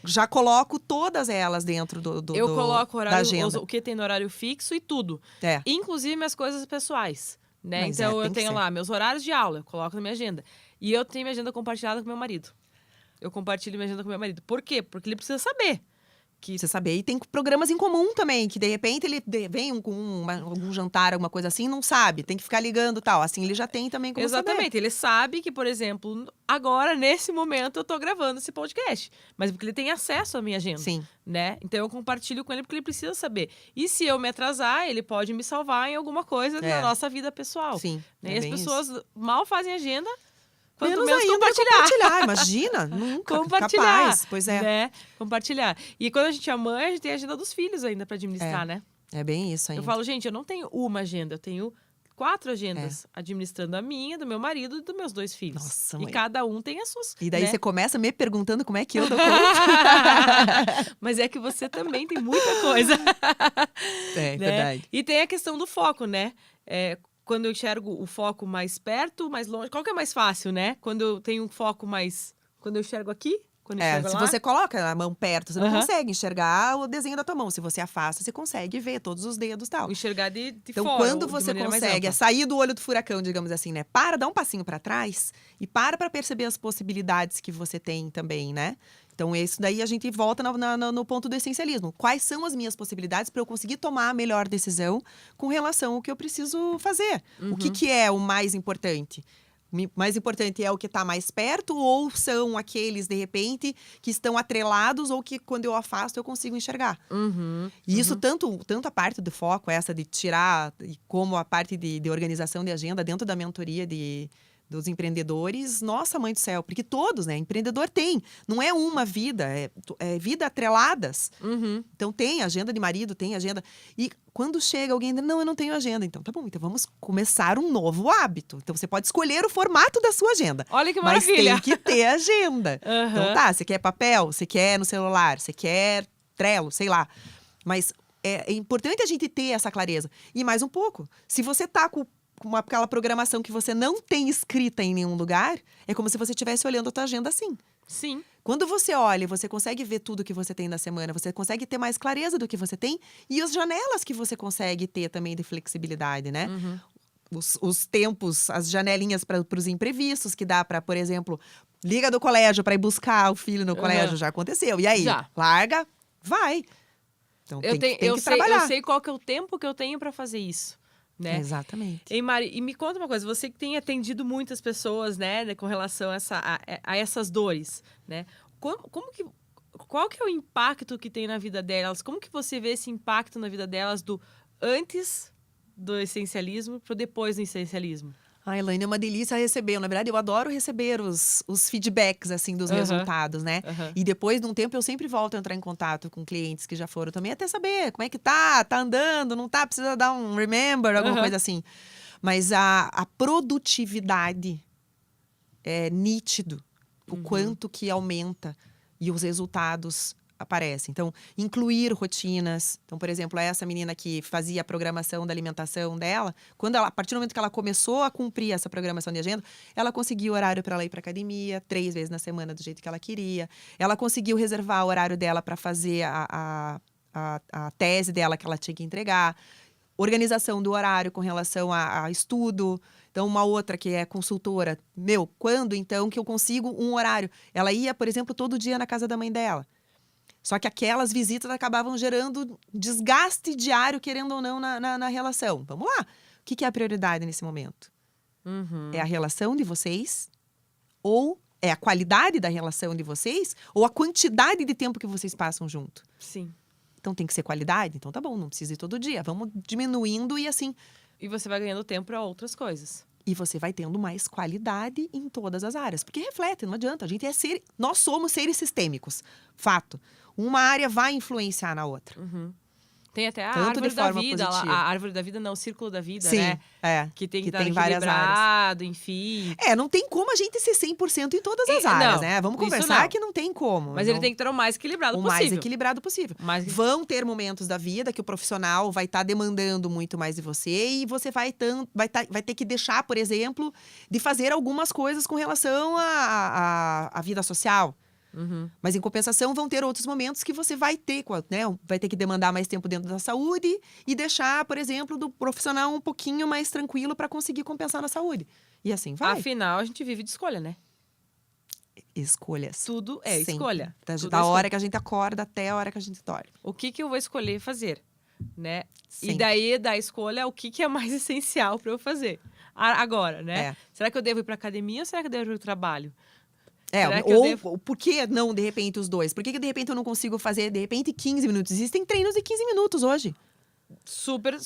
já coloco todas elas dentro Eu coloco da horário, agenda. o que tem no horário fixo e tudo. É. Inclusive minhas coisas pessoais. Né? Mas Então tem eu que tenho ser. lá meus horários de aula, eu coloco na minha agenda. E eu tenho minha agenda compartilhada com meu marido. Eu compartilho minha agenda com meu marido. Por quê? Porque ele precisa saber. Que Você saber. E tem programas em comum também, que de repente ele vem com algum jantar, alguma coisa assim, não sabe. Tem que ficar ligando e tal. Assim, ele já tem também como Exatamente. Ele sabe que, por exemplo, agora, nesse momento, eu tô gravando esse podcast. Mas porque ele tem acesso à minha agenda. Sim. Né? Então eu compartilho com ele porque ele precisa saber. E se eu me atrasar, ele pode me salvar em alguma coisa na nossa vida pessoal. Sim. Né? É E as bem pessoas mal fazem agenda, quanto Menos menos ainda compartilhar. Imagina, nunca. Compartilhar. Capaz. Pois é. Né? Compartilhar. E quando a gente é mãe, a gente tem a agenda dos filhos ainda pra administrar, né? É bem isso ainda. Eu falo, gente, eu não tenho uma agenda, eu tenho 4 agendas. Administrando a minha, do meu marido e dos meus 2 filhos. Nossa, e mãe. cada um tem as suas. E daí né? você começa me perguntando como é que eu dou conta. Mas é que você também tem muita coisa. É, né? verdade. E tem a questão do foco, né? Quando eu enxergo o foco mais perto, mais longe. Qual que é mais fácil, né? Quando eu tenho um foco mais. Quando eu enxergo aqui? Quando eu enxergo Se lá? você coloca a mão perto, você não Aham. consegue enxergar o desenho da tua mão. Se você afasta, você consegue ver todos os dedos e tal. Enxergar de Então, fora. quando ou de você maneira mais consegue ampla. sair do olho do furacão, digamos assim, né? Dá um passinho pra trás e para perceber as possibilidades que você tem também, né? Então, isso daí a gente volta no ponto do essencialismo. Quais são as minhas possibilidades para eu conseguir tomar a melhor decisão com relação ao que eu preciso fazer? O que é o mais importante? O mais importante é o que está mais perto ou são aqueles, de repente, que estão atrelados ou que, quando eu afasto, eu consigo enxergar? E isso, tanto a parte do foco, essa de tirar, como a parte de organização de agenda dentro da mentoria dos empreendedores, nossa mãe do céu, porque todos, né? Empreendedor tem, não é uma vida, é vida atreladas. Então tem agenda de marido, tem agenda. E quando chega alguém, não, eu não tenho agenda. Então tá bom, então vamos começar um novo hábito. Então você pode escolher o formato da sua agenda. Olha que maravilha! Mas tem que ter agenda. Então tá, você quer papel, você quer no celular, você quer Trello, sei lá. Mas é importante a gente ter essa clareza. E mais um pouco, se você tá com aquela programação que você não tem escrita em nenhum lugar, é como se você estivesse olhando a tua agenda assim. Sim. Quando você olha, você consegue ver tudo que você tem na semana, você consegue ter mais clareza do que você tem e as janelas que você consegue ter também de flexibilidade, né? Os tempos, as janelinhas para os imprevistos que dá para, por exemplo, liga do colégio para ir buscar o filho no colégio, já aconteceu. E aí? Já. Larga, vai. Então tem que trabalhar. Eu sei qual que é o tempo que eu tenho para fazer isso. Né? Exatamente. E Mari, e me conta uma coisa, você que tem atendido muitas pessoas, né, com relação a essas dores, né? Qual que é o impacto que tem na vida delas? Como que você vê esse impacto na vida delas do antes do essencialismo pro depois do essencialismo? A Elaine, é uma delícia receber. Na verdade, eu adoro receber os feedbacks, assim, dos resultados, né? E depois de um tempo, eu sempre volto a entrar em contato com clientes que já foram também, até saber como é que tá andando, não tá, precisa dar um remember, alguma coisa assim. Mas a produtividade é nítido, o quanto que aumenta e os resultados aparece. Então, incluir rotinas. Então, por exemplo, essa menina que fazia a programação da alimentação dela, a partir do momento que ela começou a cumprir essa programação de agenda, ela conseguiu horário para ela ir para academia 3 vezes na semana do jeito que ela queria. Ela conseguiu reservar o horário dela para fazer a tese dela que ela tinha que entregar. Organização do horário com relação a estudo. Então, uma outra que é consultora. Quando então que eu consigo um horário? Ela ia, por exemplo, todo dia na casa da mãe dela. Só que aquelas visitas acabavam gerando desgaste diário, querendo ou não, na relação. Vamos lá. O que é a prioridade nesse momento? É a relação de vocês? Ou é a qualidade da relação de vocês? Ou a quantidade de tempo que vocês passam junto? Sim. Então tem que ser qualidade? Então tá bom, não precisa ir todo dia. Vamos diminuindo e assim. E você vai ganhando tempo para outras coisas. E você vai tendo mais qualidade em todas as áreas. Porque reflete, não adianta. Nós somos seres sistêmicos. Fato. Uma área vai influenciar na outra. Tem até a Tanto árvore de da forma vida. positiva. A árvore da vida não, o círculo da vida, Sim, né? Que tem que estar várias áreas. equilibrado, enfim. Não tem como a gente ser 100% em todas as áreas, né? Vamos conversar que não tem como. Mas ele tem que estar o mais equilibrado possível. O mais equilibrado possível. Vão ter momentos da vida que o profissional vai estar demandando muito mais de você e você vai ter que deixar, por exemplo, de fazer algumas coisas com relação à vida social. Mas em compensação vão ter outros momentos que você vai ter, né? Vai ter que demandar mais tempo dentro da saúde e deixar, por exemplo, do profissional um pouquinho mais tranquilo para conseguir compensar na saúde. E assim vai. Afinal, a gente vive de escolha, né? Escolhas. Tudo é Sempre. escolha. Da hora que a gente acorda até a hora que a gente dorme. O que eu vou escolher fazer, né? Sempre. E daí, da escolha, o que é mais essencial para eu fazer agora, né? Será que eu devo ir para academia ou será que eu devo ir para o trabalho? Ou por que não, de repente, os dois? Por que de repente eu não consigo fazer, de repente, 15 minutos? Existem treinos de 15 minutos hoje. Super.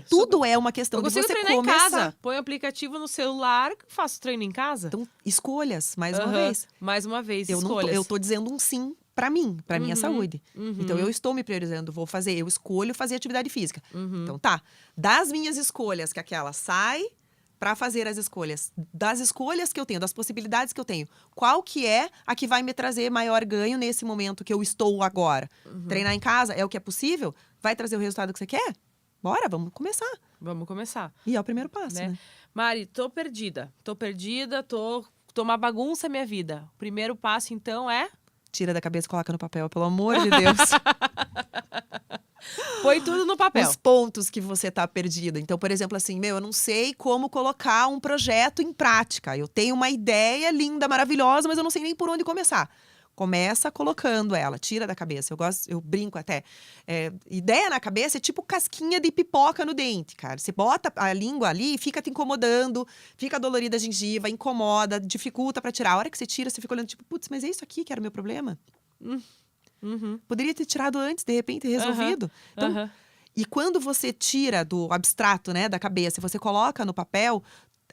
Tudo é uma questão de você começar. Eu consigo treinar em casa. Põe o aplicativo no celular, faço treino em casa. Então, escolhas, mais uma vez. Mais uma vez, escolhas. Eu tô dizendo um sim pra mim, pra minha saúde. Então, eu estou me priorizando, eu escolho fazer atividade física. Então, tá. Das minhas escolhas, que aquela sai para fazer as escolhas. Das escolhas que eu tenho, das possibilidades que eu tenho. Qual que é a que vai me trazer maior ganho nesse momento que eu estou agora? Treinar em casa é o que é possível? Vai trazer o resultado que você quer? Bora, vamos começar. Vamos começar. E é o primeiro passo, né? Mari, tô perdida, tô uma bagunça a minha vida. O primeiro passo, então, é? Tira da cabeça e coloca no papel, pelo amor de Deus. Põe tudo no papel. Os pontos que você tá perdida. Então, por exemplo, assim, eu não sei como colocar um projeto em prática. Eu tenho uma ideia linda, maravilhosa, mas eu não sei nem por onde começar. Começa colocando ela, tira da cabeça. Eu brinco até. Ideia na cabeça é tipo casquinha de pipoca no dente, cara. Você bota a língua ali e fica te incomodando, fica dolorida a gengiva, incomoda, dificulta pra tirar. A hora que você tira, você fica olhando tipo, putz, mas é isso aqui que era o meu problema? Poderia ter tirado antes, de repente, resolvido. Então, e quando você tira do abstrato, né, da cabeça, você coloca no papel,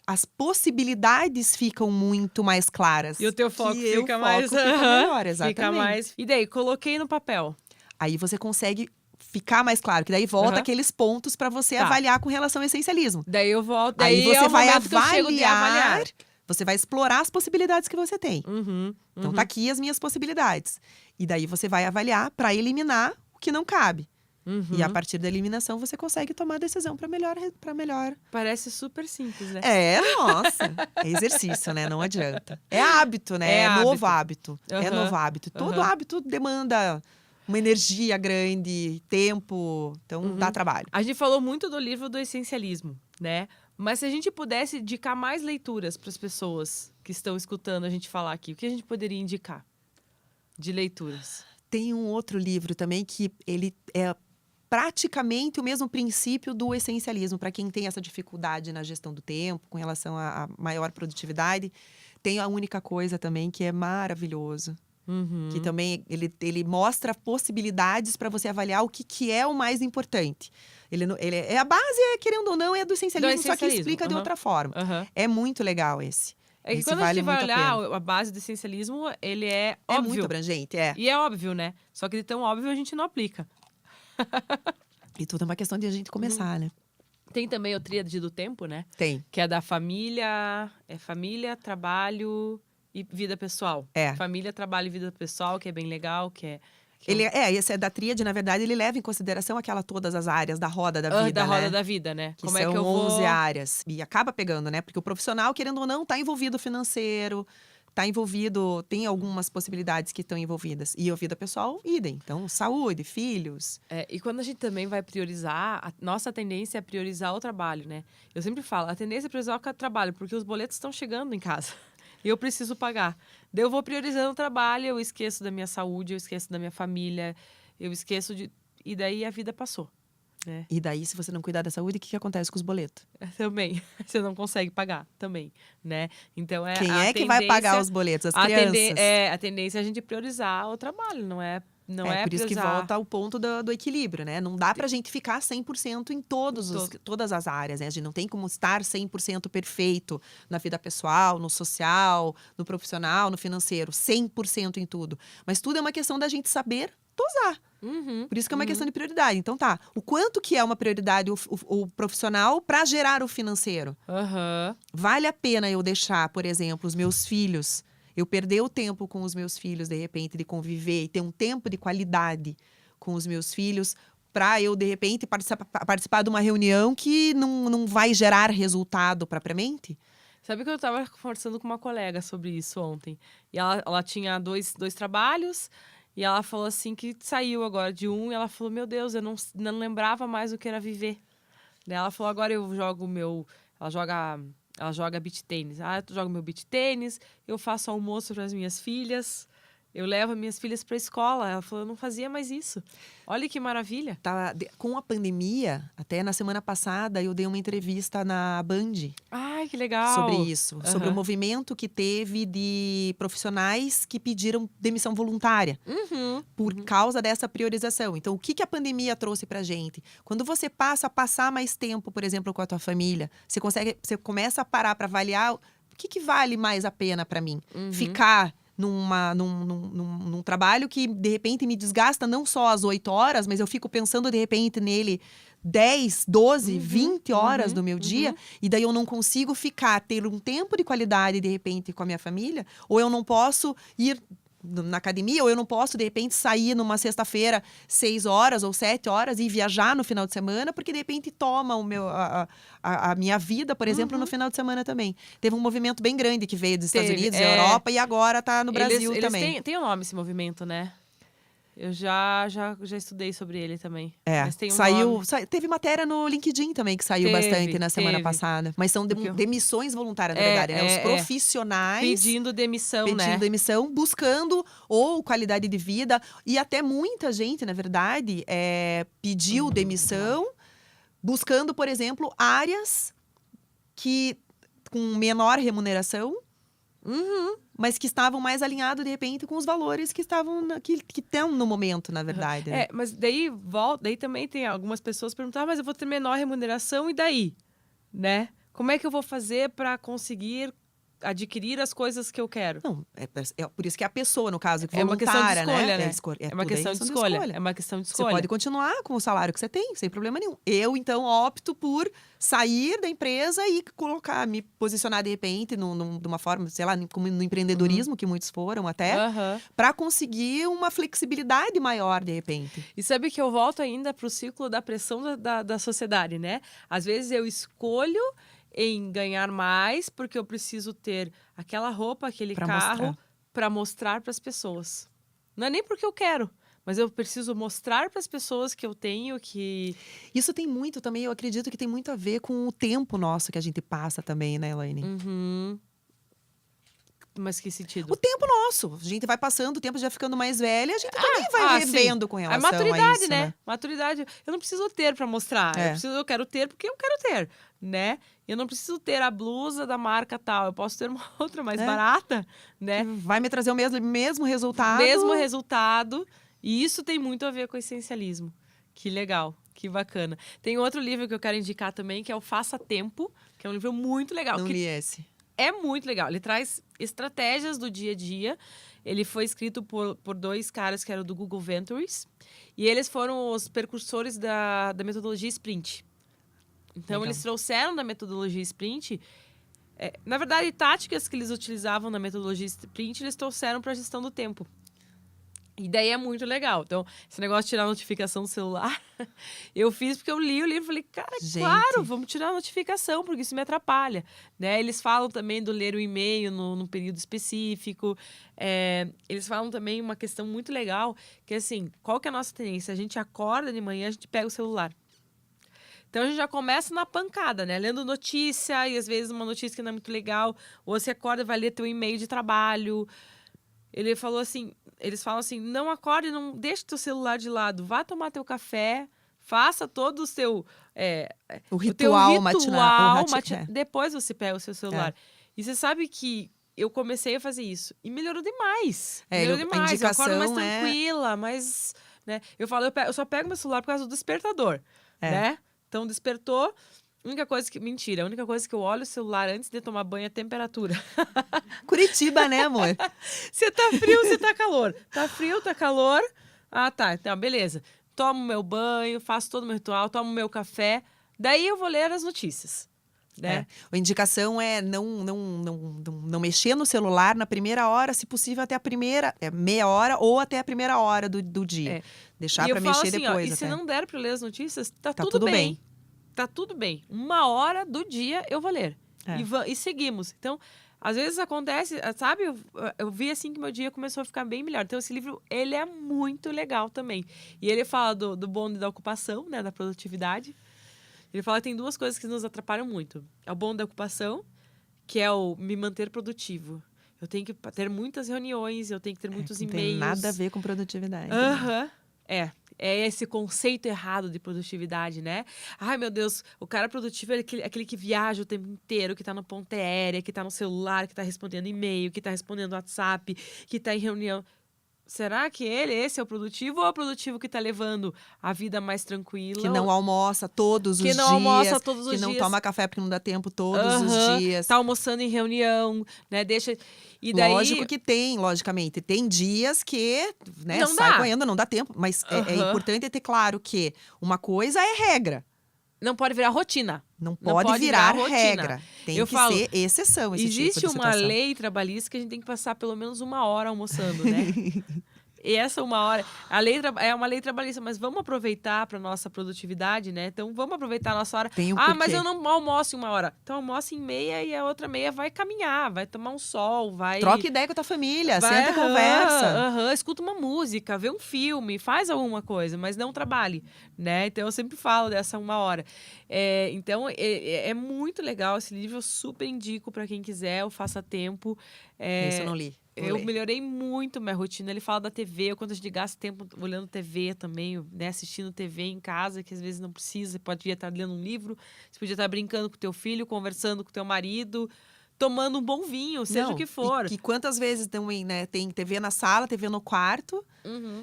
as possibilidades ficam muito mais claras. E o teu foco Que fica o mais… foco fica melhor, exatamente. Fica mais… E daí, coloquei no papel. Aí você consegue ficar mais claro, que daí volta aqueles pontos para você avaliar com relação ao essencialismo. Daí eu volto… Aí Daí você é o vai momento que eu chego de avaliar. Você vai explorar as possibilidades que você tem. Então tá aqui as minhas possibilidades. E daí você vai avaliar para eliminar o que não cabe. E a partir da eliminação você consegue tomar a decisão para melhor. Parece super simples, né? Nossa. É exercício, né? Não adianta. É hábito, né? É novo hábito. É novo hábito. Todo hábito demanda uma energia grande, tempo. Então dá trabalho. A gente falou muito do livro do essencialismo, né? Mas se a gente pudesse indicar mais leituras para as pessoas que estão escutando a gente falar aqui, o que a gente poderia indicar de leituras? Tem um outro livro também que ele é praticamente o mesmo princípio do essencialismo. Para quem tem essa dificuldade na gestão do tempo, com relação à maior produtividade, tem A Única Coisa também, que é maravilhoso. Que também ele mostra possibilidades para você avaliar o que é o mais importante. A base, querendo ou não, é do essencialismo, só que ele explica de outra forma. É muito legal esse. É que Esse quando vale a gente vai muito olhar a base do essencialismo, ele é É óbvio. muito abrangente, E é óbvio, né? Só que de tão óbvio a gente não aplica. E tudo é uma questão de a gente começar, né? Tem também o tríade do tempo, né? Tem. Que é da família, trabalho e vida pessoal. Família, trabalho e vida pessoal, que é bem legal, Esse é da tríade, na verdade, ele leva em consideração todas as áreas da roda da vida, da roda né? da vida, né? Que Como são é que eu vou… 11 áreas. E acaba pegando, né? Porque o profissional, querendo ou não, tá envolvido financeiro, tá envolvido… Tem algumas possibilidades que estão envolvidas. E a vida pessoal, idem. Então, saúde, filhos. E quando a gente também vai priorizar, a nossa tendência é priorizar o trabalho, né? Eu sempre falo, a tendência é priorizar o trabalho, porque os boletos estão chegando em casa. E eu preciso pagar. Daí eu vou priorizando o trabalho, eu esqueço da minha saúde, eu esqueço da minha família, eu esqueço de… E daí a vida passou, né? E daí, se você não cuidar da saúde, o que acontece com os boletos? Também. Você não consegue pagar, também, né? Então, Quem é que vai pagar os boletos? As crianças. A tendência é a gente priorizar o trabalho, não é por isso que volta ao ponto do equilíbrio, né? Não dá pra gente ficar 100% em todas as áreas, né? A gente não tem como estar 100% perfeito na vida pessoal, no social, no profissional, no financeiro. 100% em tudo. Mas tudo é uma questão da gente saber dosar. Por isso que é uma questão de prioridade. Então tá, o quanto que é uma prioridade o profissional para gerar o financeiro? Vale a pena eu deixar, por exemplo, os meus filhos… Eu perder o tempo com os meus filhos, de repente, de conviver e ter um tempo de qualidade com os meus filhos, para eu, de repente, participar de uma reunião que não vai gerar resultado propriamente? Sabe que eu estava conversando com uma colega sobre isso ontem. E ela tinha dois trabalhos, e ela falou assim que saiu agora de um, e ela falou, meu Deus, eu não lembrava mais o que era viver. Daí ela falou, agora eu jogo Ela joga beach tênis. Eu jogo meu beach tênis, eu faço almoço para as minhas filhas, eu levo minhas filhas para a escola. Ela falou, eu não fazia mais isso. Olha que maravilha. Com a pandemia, até na semana passada, eu dei uma entrevista na Band. Ai, que legal. Sobre isso. Sobre o movimento que teve de profissionais que pediram demissão voluntária. Por causa dessa priorização. Então, o que a pandemia trouxe pra gente? Quando você passa a passar mais tempo, por exemplo, com a tua família, você começa a parar para avaliar o que vale mais a pena para mim. Ficar num trabalho que, de repente, me desgasta não só as 8 horas, mas eu fico pensando, de repente, nele 10, 12, 20 horas do meu dia, e daí eu não consigo ter um tempo de qualidade, de repente, com a minha família, ou eu não posso ir na academia, ou eu não posso, de repente, sair numa sexta-feira 6 horas ou 7 horas e viajar no final de semana, porque, de repente, toma a minha vida, por exemplo, no final de semana também. Teve um movimento bem grande que veio dos Estados Unidos, da Europa, e agora tá no Brasil também. Tem um nome esse movimento, né? Eu já estudei sobre ele também. Mas tem teve matéria no LinkedIn também que saiu bastante na semana passada. Mas são demissões voluntárias, na verdade, né? Os profissionais pedindo demissão, buscando ou qualidade de vida. E até muita gente, na verdade, pediu demissão, buscando, por exemplo, áreas com menor remuneração. Mas que estavam mais alinhados, de repente, com os valores que estão no momento, na verdade. Né? Mas daí também tem algumas pessoas perguntando, mas eu vou ter menor remuneração, e daí? Né? Como é que eu vou fazer para conseguir adquirir as coisas que eu quero? Não, é por isso que é a pessoa, no caso, É uma questão de voluntária, escolha, né? É, É uma tudo é questão de questão escolha. É uma questão de Você escolha. pode continuar com o salário que você tem, sem problema nenhum. Eu, então, opto por sair da empresa e me posicionar, de repente, de uma forma, sei lá, como no empreendedorismo, que muitos foram até, Aham. para conseguir uma flexibilidade maior, de repente. E sabe que eu volto ainda para o ciclo da pressão da sociedade, né? Às vezes eu escolho em ganhar mais porque eu preciso ter aquela roupa, aquele Pra carro para mostrar para as pessoas. Não é nem porque eu quero, mas eu preciso mostrar para as pessoas que eu tenho, que... Isso tem muito também, eu acredito que tem muito a ver com o tempo nosso que a gente passa também, né, Elaine? Uhum. Mas que sentido? O tempo nosso. A gente vai passando, o tempo já ficando mais velha, a gente também vai sim. revendo com A relação maturidade, a isso, né? Maturidade. Eu não preciso ter para mostrar. É. Eu quero ter porque eu quero ter, né? Eu não preciso ter a blusa da marca tal. Eu posso ter uma outra mais barata, né? Vai me trazer o mesmo resultado. Mesmo resultado. E isso tem muito a ver com o essencialismo. Que legal, que bacana. Tem outro livro que eu quero indicar também, que é o Faça Tempo, que é um livro muito legal. Não que li esse. é muito legal. Ele traz estratégias do dia a dia. Ele foi escrito por dois caras que eram do Google Ventures. E eles foram os precursores da metodologia Sprint. Então, Legal. eles trouxeram da metodologia Sprint... na verdade, táticas que eles utilizavam na metodologia Sprint, eles trouxeram para a gestão do tempo. E daí é muito legal. Então, esse negócio de tirar a notificação do celular, eu fiz porque eu li o livro e falei, cara, claro, vamos tirar a notificação, porque isso me atrapalha. Né? Eles falam também do ler o e-mail num período específico. Eles falam também uma questão muito legal, que é assim, qual que é a nossa tendência? A gente acorda de manhã, a gente pega o celular. Então, a gente já começa na pancada, né? Lendo notícia, e às vezes uma notícia que não é muito legal, ou você acorda e vai ler teu e-mail de trabalho. Eles falam assim, não acorde, não deixe teu celular de lado, vá tomar teu café, faça todo o seu... O ritual matinal. Depois você pega o seu celular. E você sabe que eu comecei a fazer isso e melhorou demais. Melhorou demais. Eu acordo mais tranquila, mas... Né? Eu falo, eu só pego meu celular por causa do despertador, né? Então, despertou... A única coisa que eu olho o celular antes de tomar banho é a temperatura. Curitiba, né, amor? Se tá frio, se tá calor. Tá frio, tá calor. Ah, tá. Então, beleza. Tomo meu banho, faço todo o meu ritual, tomo meu café. Daí eu vou ler as notícias. Né? A indicação é não mexer no celular na primeira hora, se possível até a primeira, meia hora ou até a primeira hora do dia. Deixar pra mexer assim, depois. E se não der pra ler as notícias, tá tudo bem. Tá tudo bem. 1 hora do dia eu vou ler. E seguimos. Então, às vezes acontece, sabe? Eu vi assim que meu dia começou a ficar bem melhor. Então, esse livro, ele é muito legal também. E ele fala do bonde da ocupação, né? Da produtividade. Ele fala que tem 2 coisas que nos atrapalham muito. É o bonde da ocupação, que é o me manter produtivo. Eu tenho que ter muitas reuniões, eu tenho que ter muitos e-mails. Não tem nada a ver com produtividade. É esse conceito errado de produtividade, né? Ai, meu Deus, o cara produtivo é aquele que viaja o tempo inteiro, que tá na ponta aérea, que tá no celular, que tá respondendo e-mail, que tá respondendo WhatsApp, que tá em reunião. Será que esse é o produtivo ou é o produtivo que tá levando a vida mais tranquila? Que não almoça todos os dias. Que não almoça todos os dias. Que não toma café porque não dá tempo todos os dias. Tá almoçando em reunião, né? E daí... Lógico que logicamente. Tem dias que, né, não sai dá. correndo, não dá tempo. Mas é importante ter claro que uma coisa é regra. Não pode virar rotina. Não pode virar regra. Tem que ser exceção esse existe tipo de situação. uma lei trabalhista que a gente tem que passar pelo menos 1 hora almoçando, né? E essa 1 hora... A lei é uma lei trabalhista, mas vamos aproveitar para nossa produtividade, né? Então, vamos aproveitar a nossa hora. Mas eu não almoço em 1 hora. Então, almoça em meia e a outra meia vai caminhar, vai tomar um sol, vai... Troca ideia com a tua família, senta e conversa. Escuta uma música, vê um filme, faz alguma coisa, mas não trabalhe, né? Então, eu sempre falo dessa 1 hora. Então, é muito legal esse livro, eu super indico para quem quiser, o Faça Tempo. Esse eu não li. Eu melhorei muito minha rotina. Ele fala da TV, o quanto a gente gasta tempo olhando TV também, né? Assistindo TV em casa, que às vezes não precisa. Você podia estar lendo um livro, você podia estar brincando com o teu filho, conversando com o teu marido, tomando um bom vinho, seja Não, o que for. E que quantas vezes também, né, tem TV na sala, TV no quarto,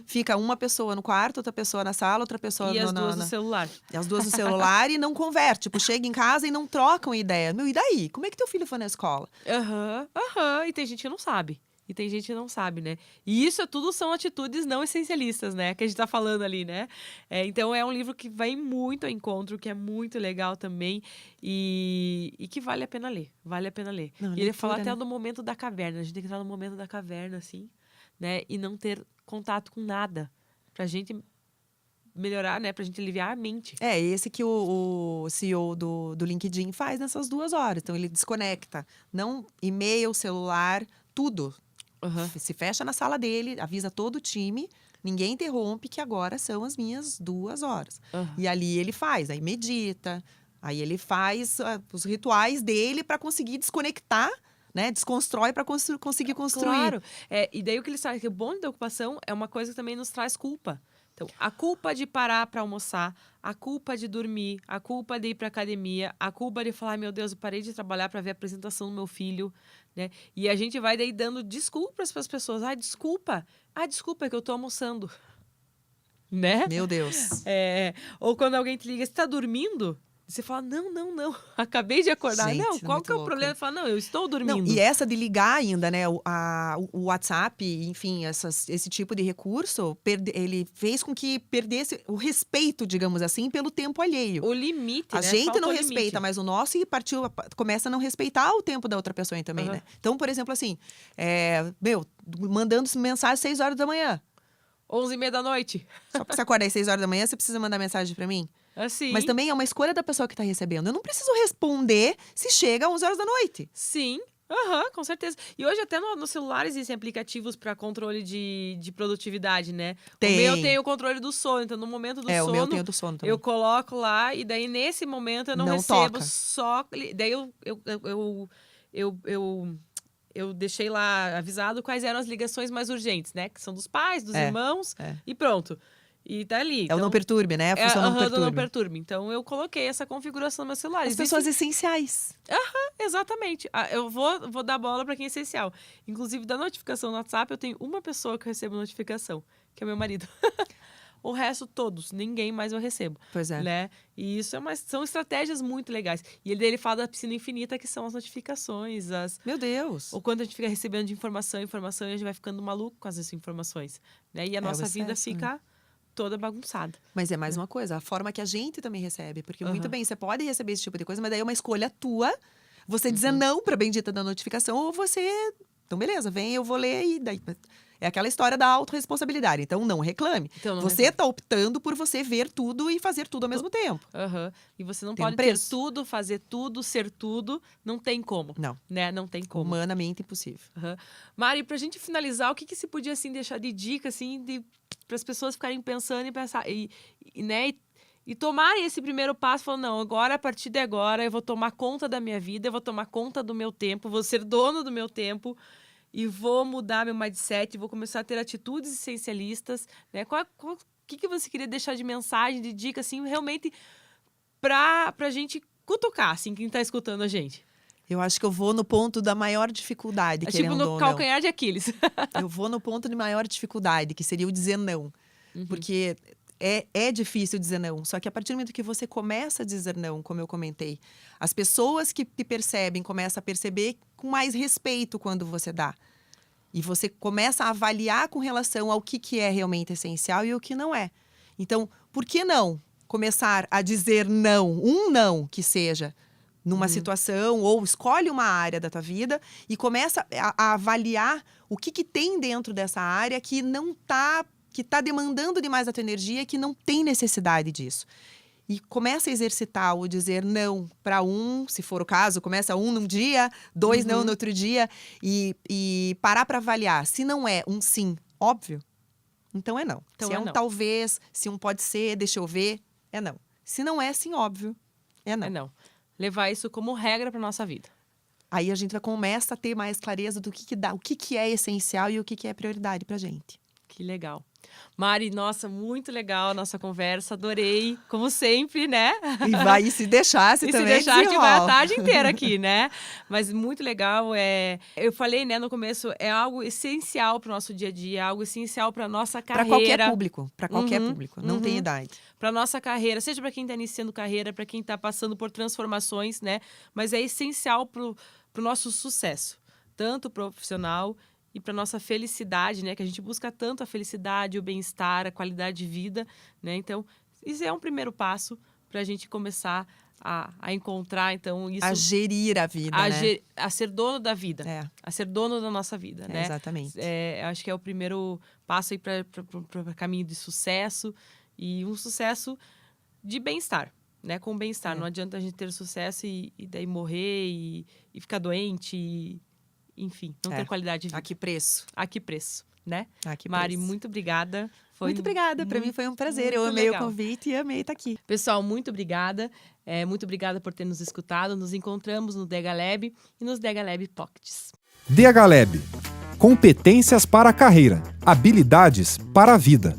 fica uma pessoa no quarto, outra pessoa na sala, outra pessoa E as duas no celular. E as duas no celular e não converte. Tipo, chega em casa e não trocam ideia. Meu, e daí? Como é que teu filho foi na escola? E tem gente que não sabe. E tem gente que não sabe, né? E isso tudo são atitudes não essencialistas, né? Que a gente tá falando ali, né? Então, é um livro que vai muito ao encontro, que é muito legal também. E que vale a pena ler. Vale a pena ler. Não, E ele fala leitura, até né? do momento da caverna. A gente tem que entrar no momento da caverna, assim, né? E não ter contato com nada. Pra gente melhorar, né? Pra gente aliviar a mente. É esse que o CEO do LinkedIn faz nessas 2 horas. Então, ele desconecta. Não e-mail, celular, tudo. Se fecha na sala dele, avisa todo o time, ninguém interrompe, que agora são as minhas 2 horas. E ali ele faz, aí medita, aí ele faz os rituais dele para conseguir desconectar, né? Desconstrói para conseguir construir. Claro. E daí o que eles falam, que o bom da ocupação é uma coisa que também nos traz culpa. Então, a culpa de parar para almoçar, a culpa de dormir, a culpa de ir para academia, a culpa de falar, meu Deus, eu parei de trabalhar para ver a apresentação do meu filho, né? E a gente vai daí dando desculpas para as pessoas. Desculpa. Desculpa, é que eu tô almoçando. Né? Meu Deus. Ou quando alguém te liga, você tá dormindo? Você fala, não, acabei de acordar. Gente, não, qual muito que é o louco. problema? Fala, não, eu estou dormindo. Não, e essa de ligar ainda, né? O WhatsApp, enfim, esse tipo de recurso, ele fez com que perdesse o respeito, digamos assim, pelo tempo alheio. O limite, A né? gente Falta não o respeita limite. mais o nosso e começa a não respeitar o tempo da outra pessoa também, né? Então, por exemplo, assim, mandando mensagem às 6 horas da manhã. 11h30 da noite. Só porque você acorda às 6 horas da manhã, você precisa mandar mensagem pra mim? Assim. Mas também é uma escolha da pessoa que tá recebendo. Eu não preciso responder se chega às 11 horas da noite. Sim. Com certeza. E hoje até no celular existem aplicativos para controle de produtividade, né? Tem. O meu tem o controle do sono. Então, no momento do sono, o meu tem o do sono também. eu coloco lá e daí nesse momento eu não recebo toca. só. Daí eu deixei lá avisado quais eram as ligações mais urgentes, né? Que são dos pais, dos irmãos e pronto. E tá ali. É o não perturbe, né? A função não perturbe. Então, eu coloquei essa configuração no meu celular. As pessoas essenciais. Exatamente. Eu vou dar bola para quem é essencial. Inclusive, da notificação no WhatsApp, eu tenho uma pessoa que eu recebo notificação, que é meu marido. O resto, todos. Ninguém mais eu recebo. Pois é. Né? E isso são estratégias muito legais. E ele fala da piscina infinita, que são as notificações. Meu Deus. O quanto a gente fica recebendo de informação, e a gente vai ficando maluco com essas informações. Né? E a nossa vida fica toda bagunçada. Mas é mais uma coisa, a forma que a gente também recebe. Porque, muito bem, você pode receber esse tipo de coisa, mas daí é uma escolha tua. Você dizer não pra bendita da notificação, ou você... Então, beleza, vem, eu vou ler e daí... É aquela história da autorresponsabilidade. Então, não reclame. Você tá optando por você ver tudo e fazer tudo ao mesmo tempo. E você não Tem um pode ter preço. tudo, fazer tudo, ser tudo. Não tem como. Não. Né? Não tem como. Humanamente impossível. Mari, pra gente finalizar, o que se podia, assim, deixar de dica, assim, para as pessoas ficarem pensando e pensar... E tomarem esse primeiro passo, falando, não, agora, a partir de agora, eu vou tomar conta da minha vida, eu vou tomar conta do meu tempo, vou ser dono do meu tempo e vou mudar meu mindset, vou começar a ter atitudes essencialistas, né? O que você queria deixar de mensagem, de dica, assim, realmente pra gente cutucar, assim, quem tá escutando a gente? Eu acho que eu vou no ponto da maior dificuldade, querendo tipo ou no não. calcanhar de Aquiles. Eu vou no ponto de maior dificuldade, que seria o dizer não. Porque é difícil dizer não. Só que a partir do momento que você começa a dizer não, como eu comentei, as pessoas que te percebem começam a perceber com mais respeito quando você dá. E você começa a avaliar com relação ao que é realmente essencial e o que não é. Então, por que não começar a dizer não, um não que seja, numa situação, ou escolhe uma área da tua vida e começa a avaliar o que tem dentro dessa área que não tá, que está demandando demais a tua energia, que não tem necessidade disso. E começa a exercitar o dizer não para se for o caso, começa num dia, 2 não no outro dia, e parar para avaliar. Se não é um sim óbvio, então é não. Então se é um não. talvez, se um pode ser, deixa eu ver, é não. Se não é sim óbvio, é não. É não. Levar isso como regra para nossa vida. Aí a gente começa a ter mais clareza do que dá, o que é essencial e o que é prioridade pra gente. Que legal. Mari, nossa, muito legal a nossa conversa, adorei, como sempre, né? E se deixasse E também, se deixar, a gente vai a desenrola. tarde inteira aqui, né? Mas muito legal, eu falei, né, no começo, é algo essencial para o nosso dia a dia, algo essencial para nossa Para carreira. qualquer público, não tem idade. Para nossa carreira, seja para quem está iniciando carreira, para quem está passando por transformações, né? Mas é essencial para o nosso sucesso, tanto profissional e para nossa felicidade, né? Que a gente busca tanto a felicidade, o bem-estar, a qualidade de vida, né? Então, isso é um primeiro passo para a gente começar a encontrar, então, isso... A gerir a vida, né? A ser dono da vida. A ser dono da nossa vida, né? Exatamente. Acho que é o primeiro passo aí para caminho de sucesso e um sucesso de bem-estar, né? Com bem-estar. Não adianta a gente ter sucesso e daí morrer e ficar doente enfim, não ter qualidade de vida. A que preço? A que preço, né? A que Mari, preço. muito obrigada. Muito obrigada. Para mim foi um prazer. Eu amei o convite e amei estar aqui. Pessoal, muito obrigada. Muito obrigada por ter nos escutado. Nos encontramos no DH Lab e nos DH Lab Pockets. DH Lab. Competências para a carreira. Habilidades para a vida.